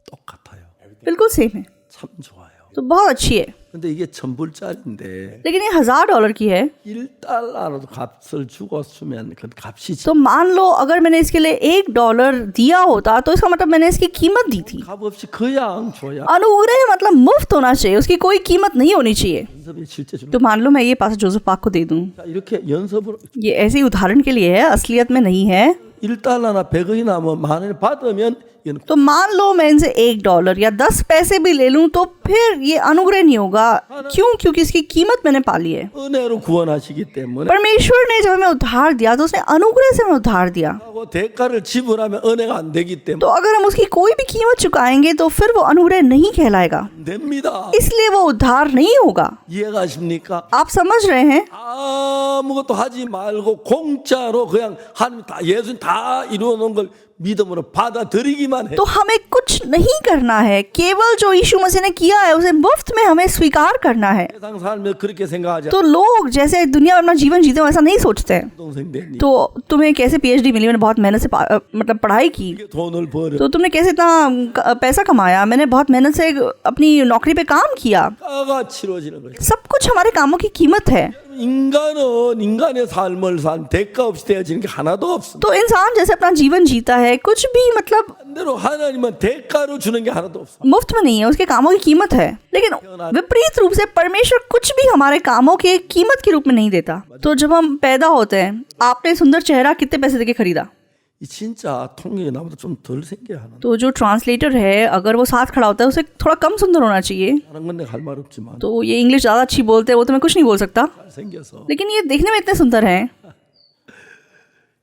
똑같아요. बिल्कुल सेम है। 참 좋아요. तो बहुत अच्छी है। 근데 이게 1000불짜리인데 लेकिन ये $1000 की है। 1달러라도 값을 주고 쓰면 그 값이지. तो मान लो अगर मैंने इसके लिए $1 दिया होता, तो इसका मतलब मैंने इसकी कीमत दी थी। 값 없이 그냥 줘야 अनुग्रह मतलब मुफ्त होना चाहिए, उसकी कोई कीमत नहीं होनी चाहिए। 연습이 실제 주는. तो मान लो मैं ये पास जोसेफ पाक को दे दूं, 자, 이렇게 연습으로 ये ऐसे ही उदाहरण के लिए है, असलियत में नहीं है। 1달러나 100원이나 뭐 만 원을 받으면 이건 तो मान लो मैं इनसे $1 या 10 पैसे भी ले लूं, तो फिर ये अनुग्रह नहीं होगा। क्यों? क्योंकि इसकी कीमत मैंने पा ली है। 은혜로 구원하시기 때문에 परमेश्वर ने जब हमें उद्धार दिया, तो उसने अनुग्रह से हमें उद्धार दिया। 하고 대가를 지불하면 은혜가 안 되기 तो 때문에 अगर हम उसकी कोई भी कीमत चुकाएंगे, तो फिर वो अनुग्रह नहीं कहलाएगा, 안 됩니다. इसलिए वो उद्धार नहीं होगा। 이해가십니까? आप समझ रहे हैं? 아무것도 하지 말고 공짜로 그냥 하나님 다 예수님 다 이루어 놓은 걸 믿음으로 받아들이기만 해. तो हमें कुछ नहीं करना है, केवल जो यीशु मसीह ने किया है उसे मुफ्त में हमें स्वीकार करना है। 세상 살면 그렇게 생각하지. तो लोग जैसे दुनिया में अपना जीवन जीते हैं, वैसा नहीं सोचते हैं। 동생 되니 तो तुम्हें कैसे PhD मिली? मैंने बहुत मेहनत से मतलब पढ़ाई की। 이게 돈을 벌어. तो तुमने कैसे इतना पैसा कमाया? मैंने बहुत मेहनत से अपनी नौकरी पे काम किया। 가가 치러지는 거죠. सब कुछ हमारे कामों की कीमत है। 인간은 인간의 삶을 산 대가 없이 되어지는 게 하나도 없습니다. तो इंसान जैसे अपना जीवन जीता है, कुछ भी मतलब 반대로 하나님은 대가로 주는 게 하나도 없어. मुफ्त में नहीं है, उसके कामों की कीमत है। लेकिन विपरीत रूप से परमेश्वर कुछ भी हमारे कामों के कीमत के रूप में नहीं देता। तो जब हम पैदा होते हैं, आपने सुंदर चेहरा कितने पैसे देके खरीदा? 이 진짜 통역이 나보다 좀 덜 생겨야 하는. तो जो ट्रांसलेटर है, अगर वो साथ खड़ा होता है, उसे थोड़ा कम सुंदर होना चाहिए। 다른 건데 할 말 없지만 तो ये इंग्लिश ज़्यादा अच्छी बोलते हैं, वो तो मैं कुछ नहीं बोल सकता, 잘 생겨서 लेकिन ये देखने में इतने सुंदर हैं।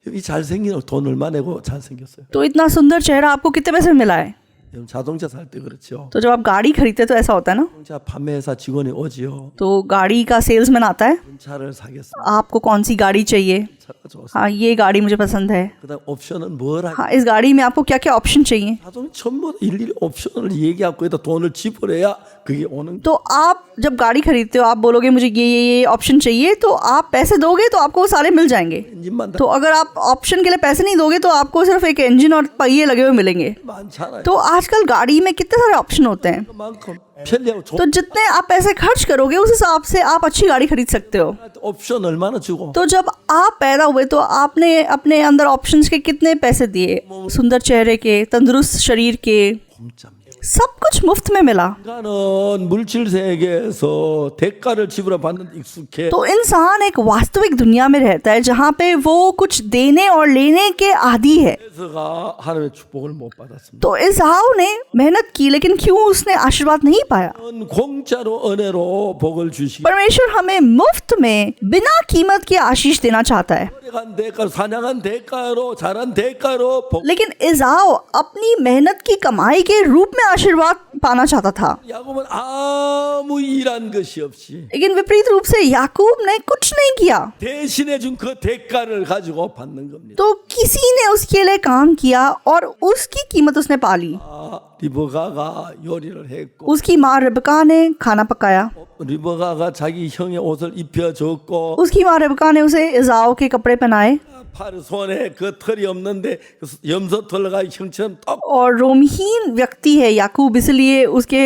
이 잘생긴 돈 얼마 내고 잘생겼어요. तो इतना सुंदर चेहरा आपको कितने पैसे में मिला है? 여러분 자동차 살 때 그렇죠. तो जब आप गाड़ी खरीदते हैं तो ऐसा होता है ना, 자동차 판매회사 직원이 오지요. तो गाड़ी का सेल्समैन आता है, 어떤 차를 사겠어. आपको कौन सी गाड़ी चाहिए? 차가 좋았어. हाँ, ये गाड़ी मुझे पसंद है। 그다음 옵션은 뭘 할? हाँ, इस गाड़ी में आपको क्या क्या ऑप्शन चाहिए? 자동 전부 일일이 옵션을 얘기하고 거기다 돈을 지불해야 그게 오는. तो आप जब गाड़ी खरीदते हो, आप बोलोगे मुझे ये ऑप्शन चाहिए, तो आप पैसे दोगे तो आपको वो सारे मिल जाएंगे। 엔진만 다 तो अगर आप ऑप्शन के लिए पैसे नहीं दोगे, तो आपको सिर्फ एक इंजन और पहिए लगे हुए मिलेंगे। 많잖아요. तो आजकल गाड़ी में कितने सारे ऑप्शन होते हैं, 그만큼 편리하고 좋은 तो जितने आप पैसे खर्च करोगे उस हिसाब से आप अच्छी गाड़ी खरीद सकते हो। 옵션 얼마나 주고 तो जब आप पैदा हुए तो आपने अपने अंदर ऑप्शंस के कितने पैसे दिए, सुंदर चेहरे के, तंदुरुस्त शरीर के, 공짜입니다. सब कुछ मुफ्त में मिला। 인간은 물질 세계에서 대가를 지불해 받는 데 익숙해. तो इंसान एक वास्तविक दुनिया में रहता है जहाँ पे वो कुछ देने और लेने के आदी है। 에서가 하나님의 축복을 못 받았습니다. तो इसाऊ ने मेहनत की लेकिन क्यों उसने आशीर्वाद नहीं पाया? 공짜로 은혜로 복을 주시기. परमेश्वर हमें मुफ्त में बिना कीमत के आशीष देना चाहता है। 노력한 대가로 사냥한 대가로 잘한 대가로 복. लेकिन इसाऊ अपनी मेहनत की कमाई के रूप में आशीर्वाद पाना चाहता था, 야곱은 아무 일한 것이 없이 लेकिन विपरीत रूप से याकूब ने कुछ नहीं किया। 대신해 준 그 대가를 가지고 받는 겁니다. तो किसी ने उसके लिए काम किया और उसकी कीमत उसने पा ली। 리버가가 요리를 했고 उसकी माँ रिबका ने खाना पकाया, 리버가가 자기 형의 옷을 입혀줬고 उसकी माँ रिबका ने उसे इसाऊ के कपड़े पहनाए 팔 손에 그 털이 없는데 그 염소 털과 형처럼 똑 और रोमहीन व्यक्ति है याकूब, इसलिए उसके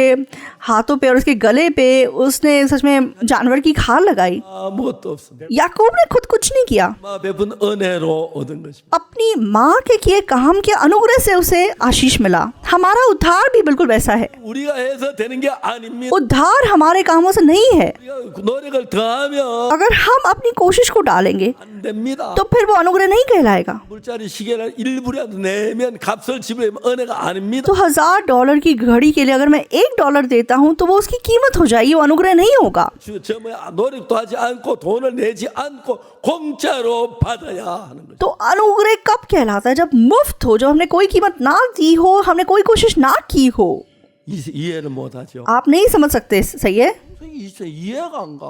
हाथों पे और उसके गले पे उसने सच में जानवर की खाल लगाई। 아무것도 없습니다. याकूब ने खुद कुछ नहीं किया, 마 베푼 은혜로 얻은 것입니다. अपनी माँ के किए काम के अनुग्रह से उसे आशीष मिला। हमारा उद्धार भी बिल्कुल वैसा है। 우리가 해서 되는 게 아닙니다. उद्धार हमारे कामों से नहीं है। 우리가 노력을 더하면 अगर हम अपनी कोशिश को डालेंगे 안 됩니다. तो फिर वो अनुग्रह नहीं कहलाएगा। 물자리 시계를 일부라도 내면 값을 지불하면 은혜가 아닙니다. तो $1000 की घड़ी के लिए अगर मैं $1 देता हूँ तो वो उसकी कीमत हो जाएगी, वो अनुग्रह नहीं होगा। 노력도 하지 않고 돈을 내지 않고 공짜로 받아야 하는 거죠. तो अनुग्रह कब कहलाता है? जब मुफ्त हो, जब हमने कोई कीमत ना दी हो, हमने कोई कोशिश ना की हो। 이해를 못하죠. आप नहीं समझ सकते, सही है? 이해가 안 가.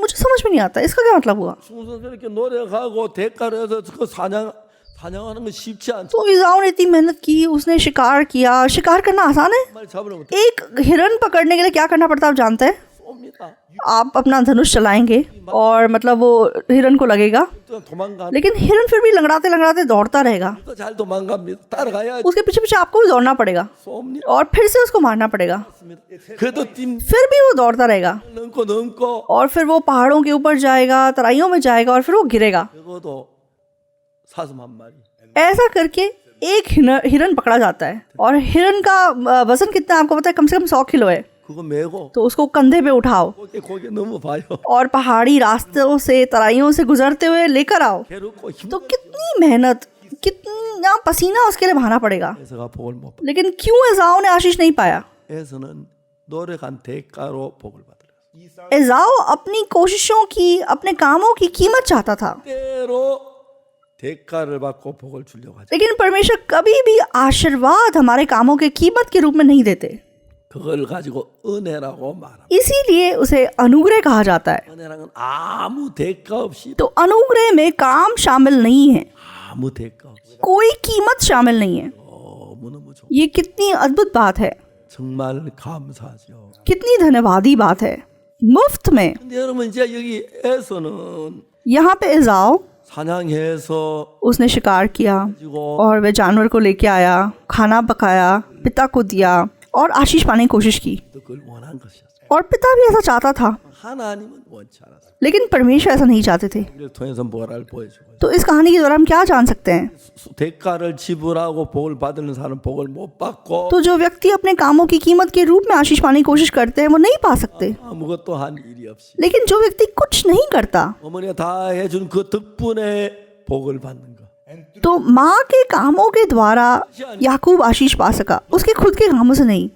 मुझे समझ में नहीं आता इसका क्या मतलब हुआ। 이렇게 노력하고 대가를 해서 그 사냥하는 건 쉽지 않죠. तो इसाऊ ने इतनी मेहनत की, उसने शिकार किया। शिकार करना आसान है? 말 잡으려면 एक हिरन पकड़ने के लिए क्या करना पड़ता है आप जानते हैं? 쏩니다. आप अपना धनुष चलाएंगे और मतलब वो हिरन को लगेगा, 또 도망가. लेकिन हिरन फिर भी लंगड़ाते लंगड़ाते दौड़ता रहेगा। 또 잘 도망갑니다. 따라가야 उसके पीछे पीछे आपको भी दौड़ना पड़ेगा 쏩니다. और फिर से उसको मारना पड़ेगा। 그래도 뛴 फिर भी वो दौड़ता रहेगा 넘고 और फिर वो पहाड़ों के ऊपर जाएगा, तराइयों में जाएगा और फिर वो गिरेगा। 적어도 사슴 한 마리. ऐसा करके एक हिरन पकड़ा जाता है और हिरन का वजन कितना है आपको पता है? कम से कम 100 किलो है। 그거 메고 तो उसको कंधे पे उठाओ 고개 넘어봐요. और पहाड़ी रास्तों से, तराइयों से गुजरते हुए लेकर आओ। 괴롭고 힘. तो कितनी मेहनत, कितना पसीना उसके लिए बहाना पड़ेगा। 에서가 복을 못 받아. लेकिन क्यों एसाऊ ने आशीष नहीं पाया? 에서는 노력한 대가로 복을 받으려. एसाऊ अपनी कोशिशों की, अपने कामों की कीमत चाहता था, 때로 대가를 받고 복을 주려고 하죠. लेकिन परमेश्वर कभी भी आशीर्वाद हमारे कामों के कीमत के रूप में नहीं देते। 그걸 가지고 은혜라고 말합니다. इसीलिए उसे अनुग्रह कहा जाता है। 은혜랑은 아무 대가 없이 तो अनुग्रह में काम शामिल नहीं है, 아무 대가 없이 कोई कीमत शामिल नहीं है। 너무너무 좋아. ये कितनी अद्भुत बात है, 정말 감사하죠. कितनी धन्यवादी बात है। मुफ्त में। 근데 여러분 이제 여기에서는 यहाँ पे एसाऊ 사냥해서 उसने शिकार किया 가지고 और वह जानवर को लेके आया, खाना पकाया, पिता को दिया और आशीष पाने की कोशिश की। 또 그걸 원한 것이었어요. और पिता भी ऐसा चाहता था, 하나님은 원치 않았어요. लेकिन परमेश्वर ऐसा नहीं चाहते थे। 이를 통해서 뭐를 보여주고 तो इस कहानी के द्वारा हम क्या जान सकते हैं? 대가를 지불하고 복을 받는 사람은 복을 못 받고 तो जो व्यक्ति अपने कामों की कीमत के रूप में आशीष पाने की कोशिश करते हैं वो नहीं पा सकते, 아무것도 한 일이 없이 लेकिन जो व्यक्ति कुछ नहीं करता 어머니가 다 해준 그 덕분에 복을 받는 거. तो माँ के कामों के द्वारा याकूब आशीष पा सका, उसके खुद के कामों से नहीं।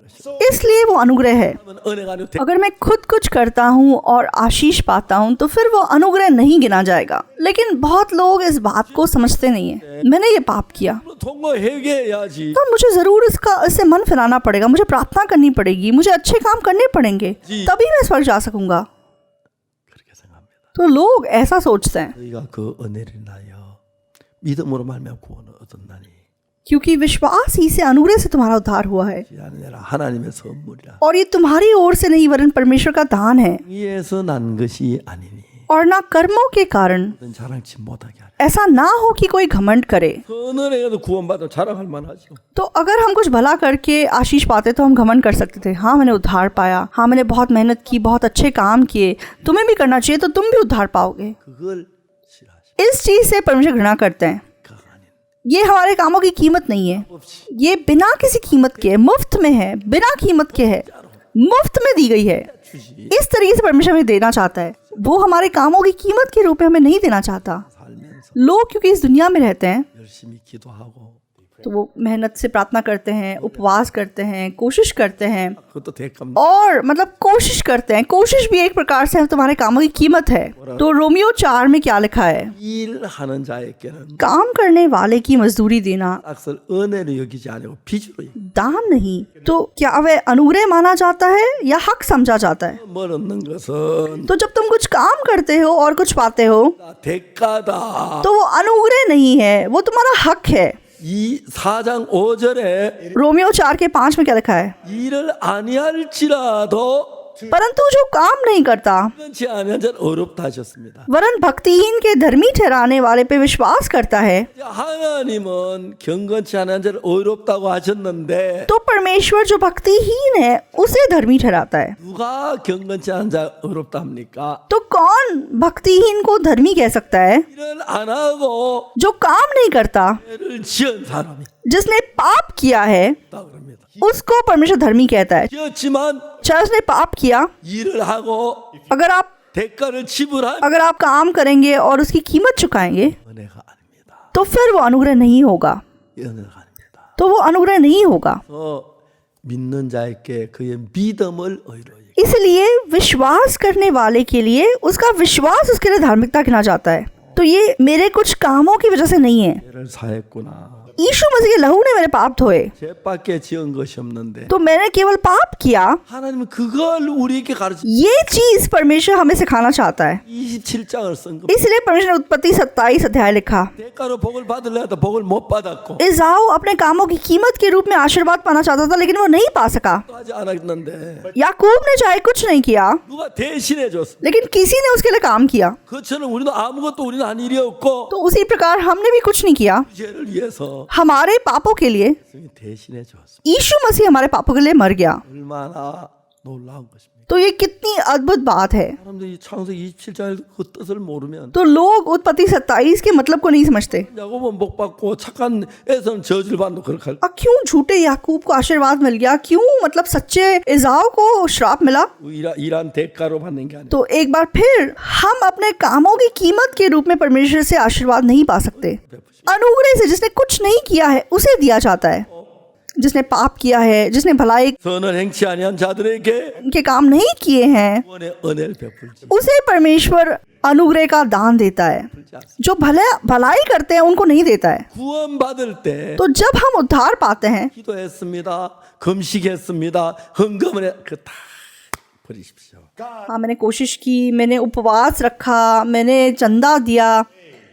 इसलिए वो अनुग्रह है। 은혜가 아니고 अगर मैं खुद कुछ करता हूँ और आशीष पाता हूँ तो फिर वो अनुग्रह नहीं गिना जाएगा। लेकिन बहुत लोग इस बात को समझते नहीं है। मैंने ये पाप किया 통거 회개해야지. तो मुझे जरूर इससे मन फिराना पड़ेगा, मुझे प्रार्थना करनी पड़ेगी, मुझे अच्छे काम करने पड़ेंगे, तभी मैं स्वर्ग जा सकूंगा। 그렇게 생각합니다. तो लोग ऐसा सोचते हैं, 저희가 그 은혜를 인하여 믿음으로 말미암아 구원을 얻었나니 क्योंकि विश्वास ही से अनुग्रह से तुम्हारा उद्धार हुआ है 아니라 하나님의 선물이라. और ये तुम्हारी ओर से नहीं वरन परमेश्वर का दान है। 위에서 난 것이 아니니. और ना कर्मों के कारण 그런 자랑치 못하게 하라. ऐसा ना हो कि कोई घमंड करे। 선을 해도 구원받아 자랑할 만하죠. तो अगर हम कुछ भला करके आशीष पाते तो हम घमंड कर सकते थे, हाँ मैंने उद्धार पाया, हाँ मैंने बहुत मेहनत की, बहुत अच्छे काम किए, तुम्हें भी करना चाहिए तो तुम भी उद्धार पाओगे। 그걸 싫어하시. इस चीज से परमेश्वर घृणा करते हैं। 그거 아닌. ये हमारे कामों की कीमत नहीं है, 없이 ये बिना किसी कीमत के, मुफ्त में है, बिना कीमत के है, मुफ्त में दी गई है। 주시. इस तरीके से परमेश्वर हमें देना चाहता है। वो हमारे कामों की कीमत के रूप में हमें नहीं देना चाहता। 살면서 लोग क्योंकि इस दुनिया में रहते हैं 열심히 기도하고 तो वो मेहनत से प्रार्थना करते हैं, उपवास करते हैं, कोशिश करते हैं, 그것도 대감. और मतलब कोशिश करते हैं। कोशिश भी एक प्रकार से तुम्हारे कामों की कीमत है। तो रोमियो 4 में क्या लिखा है? 일하는 자에게는 काम करने वाले की मजदूरी देना 악을 은혜로 여기지 아니고 빚으로 दान नहीं, तो क्या वह अनुग्रह माना जाता है या हक समझा जाता है? 뭘 얻는 것은 तो जब तुम कुछ काम करते हो और कुछ पाते हो 대가다. तो वो अनुग्रह नहीं है, वो तुम्हारा हक है। 이 4장 5절에 रोमियो 4 के 5 में क्या लिखा है? 일을 아니할지라도 परंतु जो काम नहीं करता 그렇지 않은 자는 어렵다 하셨습니다. वरन भक्तिहीन के धर्मी ठहराने वाले पे विश्वास करता है। 하나님은 경건치 않은 자를 어렵다고 하셨는데 तो परमेश्वर जो भक्तिहीन है उसे धर्मी ठहराता है। 누가 경건치 않은 자 어렵다 합니까? तो कौन भक्तिहीन को धर्मी कह सकता है? 일을 안 하고 जो काम नहीं करता, 죄를 지은 사람이 जिसने पाप किया है 다 그럽니다. उसको परमेश्वर धर्मी कहता है। 지었지만 चाहे उसने पाप किया, 일을 하고 अगर आप 대가를 지불한 काम करेंगे और उसकी कीमत चुकाएंगे 은혜가 아닙니다. तो फिर वो अनुग्रह नहीं होगा, 은혜가 아닙니다. तो वो अनुग्रह नहीं होगा। 믿는 자에게 그의 믿음을 의로 इसलिए विश्वास करने वाले के लिए उसका विश्वास उसके लिए धार्मिकता गिना जाता है। तो ये मेरे कुछ कामों की वजह से नहीं है। 죄를 사했구나. यीशु मसीह के लहू ने मेरे पाप धोए, 죄밖에 지은 것이 없는데 तो मैंने केवल पाप किया। 하나님은 그걸 우리에게 가르쳐 ये चीज परमेश्वर हमें सिखाना चाहता है। 27장을 쓴 거. इसलिए परमेश्वर ने उत्पत्ति 27 अध्याय लिखा। 대가로 복을 받으려 하다 복을 못 받았고 इसाऊ अपने कामों की कीमत के रूप में आशीर्वाद पाना चाहता था, लेकिन वो नहीं पा सका। 또 하지 않았는데 याकूब ने चाहे कुछ नहीं किया, 누가 대신해 줬어. लेकिन किसी ने उसके लिए काम किया। 그처럼 우리도 아무것도 우리는 한 일이 없고 तो उसी प्रकार हमने भी कुछ नहीं किया। 죄를 위해서 हमारे पापों के लिए 예수님이 대신해 줬어. यीशु मसीह हमारे पापों के लिए मर गया। 얼마나 놀라운 것입니까? तो ये कितनी अद्भुत बात है। 사람들이 창세기 27장의 그 뜻을 모르면 तो लोग उत्पत्ति 27 के मतलब को नहीं समझते। 야곱은 복 받고 착한 에서는 저주를 받고 그렇게 할. क्यों झूठे याकूब को आशीर्वाद मिल गया, क्यों मतलब सच्चे इसाऊ को श्राप मिला? 일한 대가로 받는 게 아니라 तो एक बार फिर हम अपने कामों की कीमत के रूप में परमेश्वर से आशीर्वाद नहीं पा सकते। अनुग्रह से जिसने कुछ नहीं किया है उसे दिया जाता है। जिसने पाप किया है, जिसने भलाई 선을 행치 아니한 자들에게 के काम नहीं किए हैं, 구원의 은혜를 베풀지 उसे परमेश्वर अनुग्रह का दान देता है। 않습니다. जो भलाई करते हैं उनको नहीं देता है। 구원 받을 때 तो जब हम उद्धार पाते हैं, 기도했습니다. 금식했습니다. 헌금을 그다 버리십시오. हाँ मैंने कोशिश की, मैंने उपवास रखा, मैंने चंदा दिया,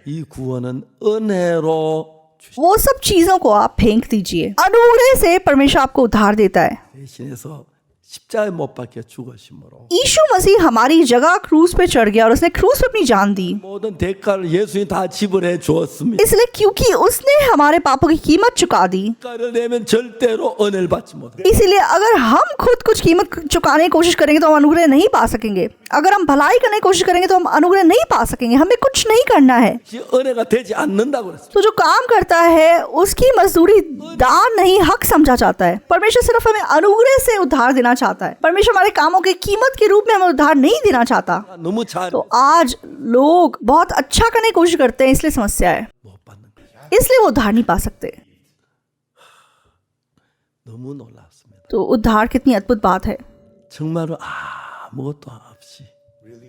이 구원은 은혜로 वो सब चीजों को आप फेंक दीजिए। अनुग्रह से परमेश्वर आपको उद्धार देता है। 대신해서 십자가에 못 박혀 죽으심으로 यीशु मसीह हमारी जगह क्रूस पे चढ़ गया और उसने क्रूस पे अपनी जान दी। 모든 대가를 예수님이 다 지불해 주었습니다. इसलिए क्योंकि उसने हमारे पापों की कीमत चुका दी, 대가를 내면 절대로 은혜를 받지 못해. इसलिए अगर हम खुद कुछ कीमत चुकाने की कोशिश करेंगे तो हम अनुग्रह नहीं पा सकेंगे। अगर हम भलाई करने की कोशिश करेंगे तो हम अनुग्रह नहीं पा सकेंगे। हमें कुछ नहीं करना है। 은혜가 되지 않는다고 그랬어요. तो जो काम करता है उसकी मजदूरी दान नहीं, हक समझा जाता है। परमेश्वर सिर्फ हमें अनुग्रह से उद्धार देना चाहता है। परमेश्वर हमारे कामों की कीमत के रूप में हमें उद्धार नहीं देना चाहता। 너무 잘 तो आज लोग बहुत अच्छा करने की कोशिश करते हैं, इसलिए समस्या है, 못 받는 거예요. इसलिए वो उद्धार नहीं पा सकते। 너무 놀랍습니다. तो उद्धार कितनी अद्भुत बात है। 정말로 아무것도 없이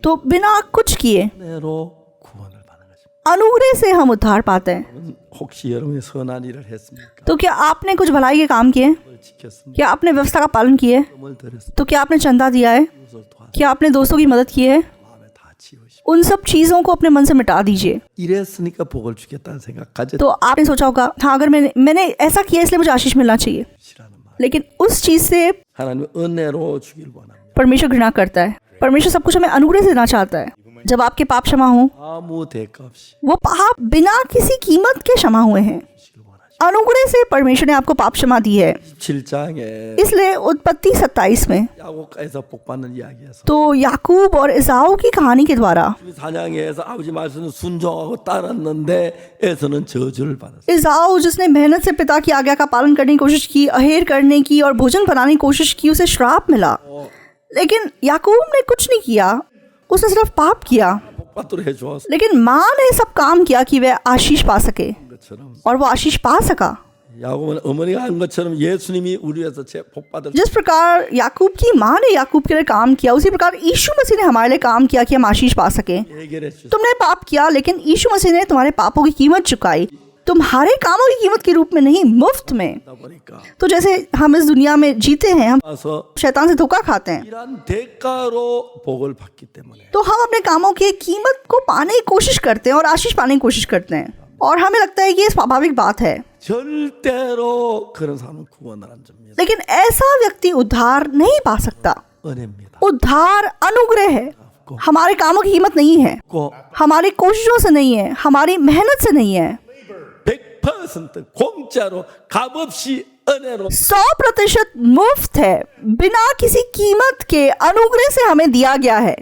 तो बिना कुछ किए 은혜로 구원을 받는 것입니다. अनुग्रह से हम उद्धार पाते हैं। 혹시 여러분이 선한 일을 했습니까? तो क्या आपने कुछ भलाई के काम किए? 뭘 지켰습니까? क्या आपने व्यवस्था का पालन किए? 뭘 드렸습니까? तो क्या आपने चंदा दिया है? 무엇을 도와서 क्या आपने दोस्तों की मदद की है? 마음에 다 지우시고 उन सब चीजों को अपने मन से मिटा दीजिए। 이랬으니까 복을 주겠다는 생각 가졌 तो आपने सोचा होगा, हाँ अगर मैंने ऐसा किया इसलिए मुझे आशीष मिलना चाहिए, 시라는 말. लेकिन उस चीज से 하나님 은혜로 주길 원합니다. परमेश्वर घृणा करता है। परमेश्वर सब कुछ हमें अनुग्रह से देना चाहता है। जब आपके पाप क्षमा हों, 아무 대가 없이 वो पाप बिना किसी कीमत के क्षमा हुए हैं। अनुग्रह से परमेश्वर ने आपको पाप क्षमा दी है। 17장에 इसलिए उत्पत्ति 27 में 야곱가에서 복받는 이야기에서 तो याकूब और इसाऊ की कहानी के द्वारा 4장에서 아버지 말씀은 순종하고 따랐는데 에서는 저주를 받았어요. इसाऊ जिसने मेहनत से पिता की आज्ञा का पालन करने की कोशिश की, अहेर करने की और भोजन बनाने की कोशिश की, उसे श्राप मिला। लेकिन याकूब ने कुछ नहीं किया, उसने सिर्फ पाप किया। 복받도록 해주었어. लेकिन माँ ने सब काम किया कि वह आशीष पा सके, 것처럼 और वो आशीष पा सका। 야곱은 어머니가 한 것처럼 예수님이 우리 위해서 복받을 जिस प्रकार याकूब की माँ ने याकूब के लिए काम किया, उसी प्रकार यीशु मसीह ने हमारे लिए काम किया कि हम आशीष पा सके। 해결해 주셨어요. तुमने पाप किया, लेकिन यीशु मसीह ने तुम्हारे पापों की कीमत चुकाई, तुम्हारे कामों की कीमत के रूप में नहीं, मुफ्त में। 보니까 तो जैसे हम इस दुनिया में जीते हैं, हम 와서 शैतान से धोखा खाते हैं, 이런 대가로 복을 받기 때문에 तो हम अपने कामों की कीमत को पाने की कोशिश करते हैं और आशीष पाने की कोशिश करते हैं, और हमें लगता है कि ये स्वाभाविक बात है। 절대로 그런 사람은 구원을 안 줍니다. लेकिन ऐसा व्यक्ति उद्धार नहीं पा सकता। 은혜입니다. उद्धार अनुग्रह है, हमारे कामों की कीमत नहीं है, 고 हमारी कोशिशों से नहीं है, हमारी मेहनत से नहीं है। 100% 공짜로 값없이 은혜로 100% मुफ्त है, बिना किसी कीमत के अनुग्रह से हमें दिया गया है।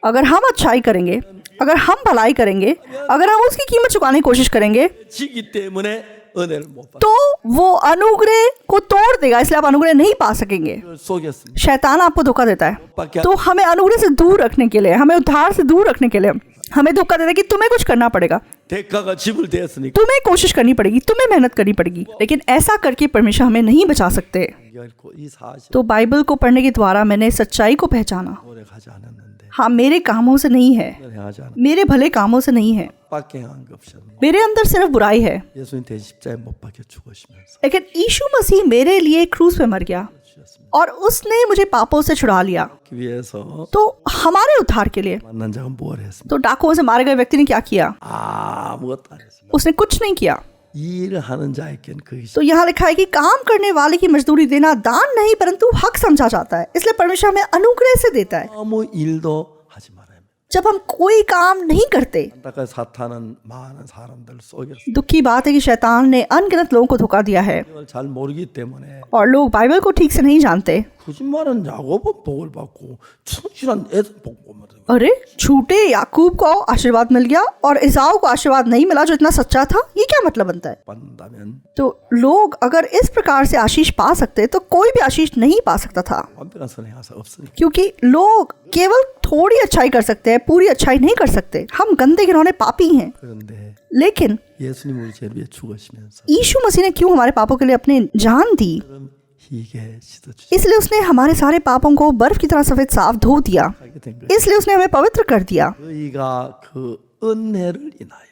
अगर हम अच्छाई करेंगे, अगर हम भलाई करेंगे, अगर हम उसकी कीमत चुकाने की कोशिश करेंगे, 지기 때문에 은혜를 못 받아. तो वो अनुग्रह को तोड़ देगा, इसलिए आप अनुग्रह नहीं पा सकेंगे। 그걸 속였습니다. शैतान आपको धोखा देता है, 밖에 तो हमें अनुग्रह से दूर रखने के लिए, हमें उद्धार से दूर रखने के लिए हमें धोखा देता है कि तुम्हें कुछ करना पड़ेगा, 대가가 지불되었으니까 तुम्हें कोशिश करनी पड़ेगी, तुम्हें मेहनत करनी पड़ेगी। लेकिन ऐसा करके परमेश्वर हमें नहीं बचा सकते। 결코 이 사실 तो बाइबल को पढ़ने के द्वारा मैंने सच्चाई को पहचाना। 노력하지 않았는데 हाँ, मेरे कामों से नहीं है, 노력하지 않았 मेरे भले कामों से नहीं है, 밖에 한 게 없었는데 मेरे अंदर सिर्फ बुराई है। 예수님 대신 십자가에 못 박혀 죽으시면서 लेकिन यीशु मसीह मेरे लिए क्रूस पे मर गया 주셨습니다. और उसने मुझे पापों से छुड़ा लिया। 그 위해서 तो हमारे उद्धार के लिए 만난 자가 뭘 했습니까? तो डाकुओं से मारे गए व्यक्ति ने क्या किया? 아무것도 안 했습니다. उसने कुछ नहीं किया। 이 일을 하는 자에겐 그것이 तो यहाँ लिखा है कि काम करने वाले की मजदूरी देना दान नहीं परंतु हक समझा जाता है, इसलिए परमेश्वर हमें अनुग्रह से देता है। 아무 일도 하지 말아야 합니다. जब हम कोई काम नहीं करते, 안타까운 사탄은 많은 사람들 속였어요. दुख की बात है कि शैतान ने अनगिनत लोगों को धोखा दिया है, 이걸 잘 모르기 때문에 और लोग बाइबल को ठीक से नहीं जानते। 거짓말은 야곱은 복을 받고 충실한 애들 복 보면 अरे झूठे याकूब को आशीर्वाद मिल गया और इसाऊ को आशीर्वाद नहीं मिला जो इतना सच्चा था, ये क्या मतलब बनता है? 받는다면 तो लोग अगर इस प्रकार से आशीष पा सकते तो कोई भी आशीष नहीं पा सकता था, 완벽한 선행하사 없으니까 क्योंकि लोग केवल थोड़ी अच्छाई कर सकते हैं, पूरी अच्छाई नहीं कर सकते। हम गंदे घिनौने पापी हैं। 그런데 लेकिन 예수님 우리 죄를 위해 죽으시면서 यीशु मसीह ने क्यों हमारे पापों के लिए अपनी जान दी? 그럼 희게 씻어주시게 इसलिए उसने हमारे सारे पापों को बर्फ की तरह सफेद साफ धो दिया, 된 거예요. इसलिए उसने हमें पवित्र कर दिया। 너희가 그 은혜를 인하여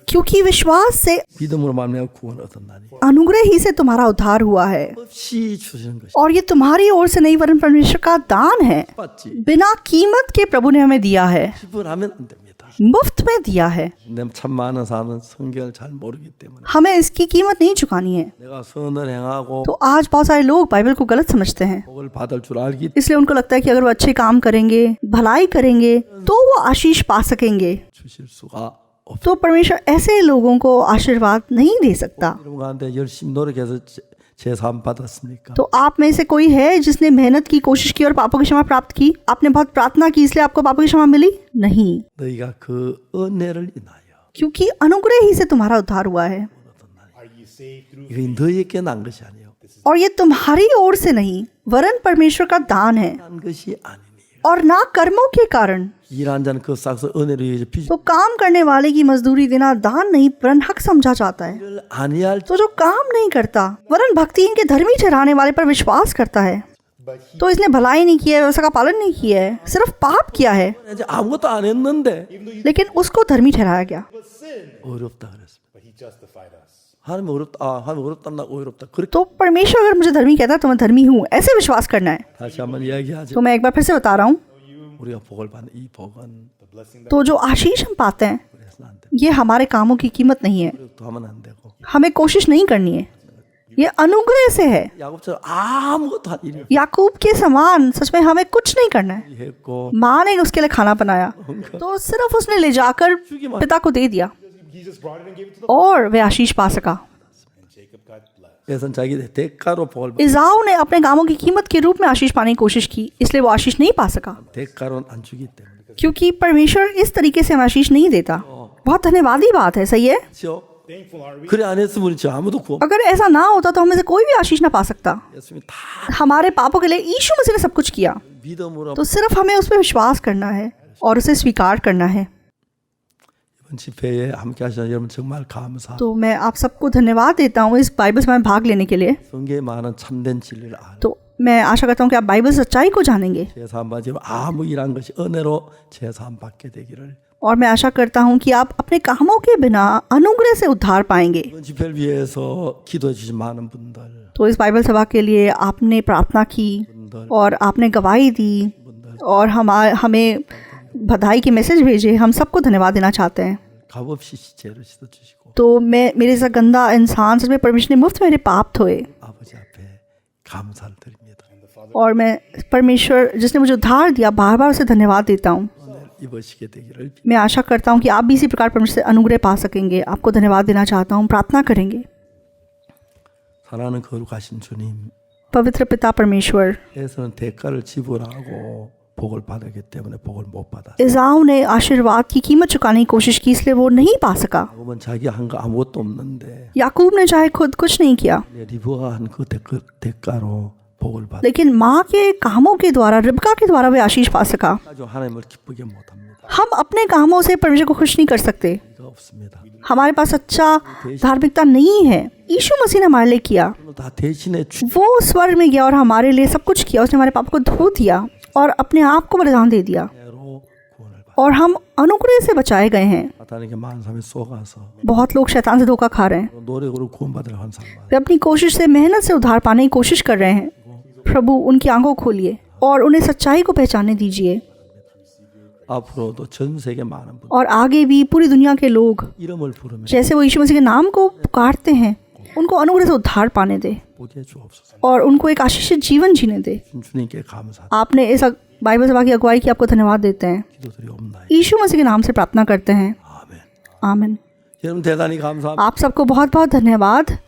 क्योंकि विश्वास से, 믿음으로 말미암아 구원을 얻었나니 अनुग्रह ही से तुम्हारा उद्धार हुआ है, 없이 주시는 것이 और ये तुम्हारी ओर से नहीं वरन परमेश्वर का दान है। 받지 बिना कीमत के प्रभु ने हमें दिया है, 지불하면 안 됩니다. मुफ्त में दिया है। 근데 참 많은 사람은 성경을 잘 모르기 때문에 हमें इसकी कीमत नहीं चुकानी है। 내가 선을 행하고 तो आज बहुत सारे लोग बाइबल को गलत समझते हैं, 복을 받을 줄 알기 इसलिए उनको लगता है कि अगर वो अच्छे काम करेंगे, भलाई करेंगे, तो वो आशीष पा सकेंगे। 주실 수가 없어. तो परमेश्वर ऐसे लोगों को आशीर्वाद नहीं दे सकता। 이런 가운데 열심히 노력해서 제사함 받았습니까? तो आप में से कोई है जिसने मेहनत की, कोशिश की और पापों की क्षमा प्राप्त की? आपने बहुत प्रार्थना की इसलिए आपको पापों की क्षमा मिली? नहीं, 너희가 그 은혜를 인하여 क्योंकि अनुग्रह ही से तुम्हारा उद्धार हुआ है, 이게 너희에게 난 것이 아니에요. और ये तुम्हारी ओर से नहीं वरन परमेश्वर का दान है, 난 것이 아니니 और ना कर्मों के कारण। 일한 자는 그 싹서 은혜를 위해서 빚을 तो काम करने वाले की मजदूरी देना दान नहीं वरन हक समझा जाता है। 아니할 तो जो काम नहीं करता वरन भक्तिहीन के धर्मी ठहराने वाले पर विश्वास करता है, तो इसने भलाई नहीं किया है, व्यवस्था का पालन नहीं किया है, सिर्फ पाप किया है, 이제 아무것도 안 했는데 लेकिन उसको धर्मी ठहराया गया। 어렵다 그랬습니다. 하나님 어렵다. 하나님 어렵다. 어렵다. 그렇게 तो परमेश्वर अगर मुझे धर्मी कहता है तो मैं धर्मी हूँ, ऐसे विश्वास करना है। 다시 한번 이야기하죠. तो मैं एक बार फिर से बता रहा हूँ, 우리가 복을 받는 이 복은 तो जो आशीष हम पाते हैं 그래서는 안 돼. ये हमारे कामों की कीमत नहीं है, 노력도 하면 안 되고 हमें कोशिश नहीं करनी है, ये अनुग्रह से है। 야곱처럼 아무것도 한 일이 याकूब के समान सच में हमें कुछ नहीं करना है। 했고 माँ ने उसके लिए खाना बनाया तो सिर्फ उसने ले जाकर पिता को दे दिया He just brought it and gave it to the और वह आशीष पा सका। and Jacob got blessed. 그래서 자기 대가로 복을 받 इज़ाऊ ने अपने कामों की कीमत के रूप में आशीष पाने की कोशिश की, इसलिए वो आशीष नहीं पा सका 대가로는 안 주기 때문에 क्योंकि परमेश्वर इस तरीके से हमें आशीष नहीं देता। बहुत धन्यवादी बात है, सही है। 그렇죠? Thankful are we? 그래 안 했으면 저 아무도 구원 अगर ऐसा ना होता तो हमें से कोई भी आशीष ना पा सकता। 예수님이 다 हमारे पापों के लिए यीशु मसीह ने सब कुछ किया, 믿음으로 तो सिर्फ हमें उस पर विश्वास करना है और उसे स्वीकार करना है। 이번 집회에 함께 하신 여러분 정말 감사합니다. तो मैं आप सबको धन्यवाद देता हूँ इस बाइबल में भाग लेने के लिए। 성경에 많은 참된 진리를 아는 तो मैं आशा करता हूँ कि आप बाइबल सच्चाई को जानेंगे 제사함 받으면 아무 일한 것이 은혜로 제사함 받게 되기를 और मैं आशा करता हूँ कि आप अपने कामों के बिना अनुग्रह से उद्धार पाएंगे। 이번 집회를 위해서 기도해 주신 많은 분들 तो इस बाइबल सभा के लिए आपने प्रार्थना की और आपने गवाही दी और हमें बधाई के मैसेज भेजे, हम सबको धन्यवाद देना चाहते हैं। 값없이 죄를 씻어주시고 तो मेरे जैसा गंदा इंसान सच में परमेश्वर ने मुफ्त मेरे पाप धोए 아버지 앞에 감사를 드립니다. और मैं परमेश्वर जिसने मुझे उद्धार दिया बार बार उसे धन्यवाद देता हूँ। 오늘 입으시게 되기를 मैं आशा करता हूँ कि आप भी इसी प्रकार परमेश्वर से अनुग्रह पा सकेंगे। आपको धन्यवाद देना चाहता हूँ, प्रार्थना करेंगे। 사랑하는 거룩하신 주님 पवित्र पिता परमेश्वर, 에서는 대가를 지불하고 복을 받았기 때문에 복을 못 받았어요. इज़ाऊ ने आशीर्वाद की कीमत चुकाने की कोशिश की, इसलिए वो नहीं पा सका। 야곱은 자기 한 거 아무것도 없는데 याकूब ने चाहे खुद कुछ नहीं किया, 리브가 한 그 대가로 복을 받아 लेकिन माँ के कामों के द्वारा, रिबका के द्वारा वे आशीष पा सका। 가지고 하나님을 기쁘게 못합니다. हम अपने कामों से परमेश्वर को खुश नहीं कर सकते। 이가 없습니다. हमारे पास अच्छा धार्मिकता नहीं है। यीशु मसीह ने हमारे लिए किया, 오늘 다 대신에 주 वो स्वर्ग में गया और हमारे लिए सब कुछ किया। उसने हमारे पाप को धो दिया और अपने आप को बलिदान दे दिया 로 구원을 받아 और हम अनुग्रह से बचाए गए हैं। 사탄에게 많은 사람이 속아서 बहुत लोग शैतान से धोखा खा रहे हैं, 노력으로 구원받을 환상만 वे अपनी कोशिश से, मेहनत से उद्धार पाने की कोशिश कर रहे हैं। प्रभु उनकी आंखों को खोलिए और उन्हें सच्चाई को पहचानने दीजिए। 앞으로도 전 세계 많은 분 और आगे भी पूरी दुनिया के लोग 이름을 부르면 जैसे वो यीशु मसीह के नाम को पुकारते हैं, उनको अनुग्रह से उद्धार पाने दे 보게 주옵소서. और उनको एक आशीषित जीवन जीने दे। 주님께 감사 आपने इस बाइबल सभा की अगुवाई की, आपको धन्यवाद देते हैं। 기도드리옵나이다. यीशु मसीह के नाम से प्रार्थना करते हैं, 아멘. आमीन। 여러분 대단히 감사합니다. आप सबको बहुत बहुत धन्यवाद।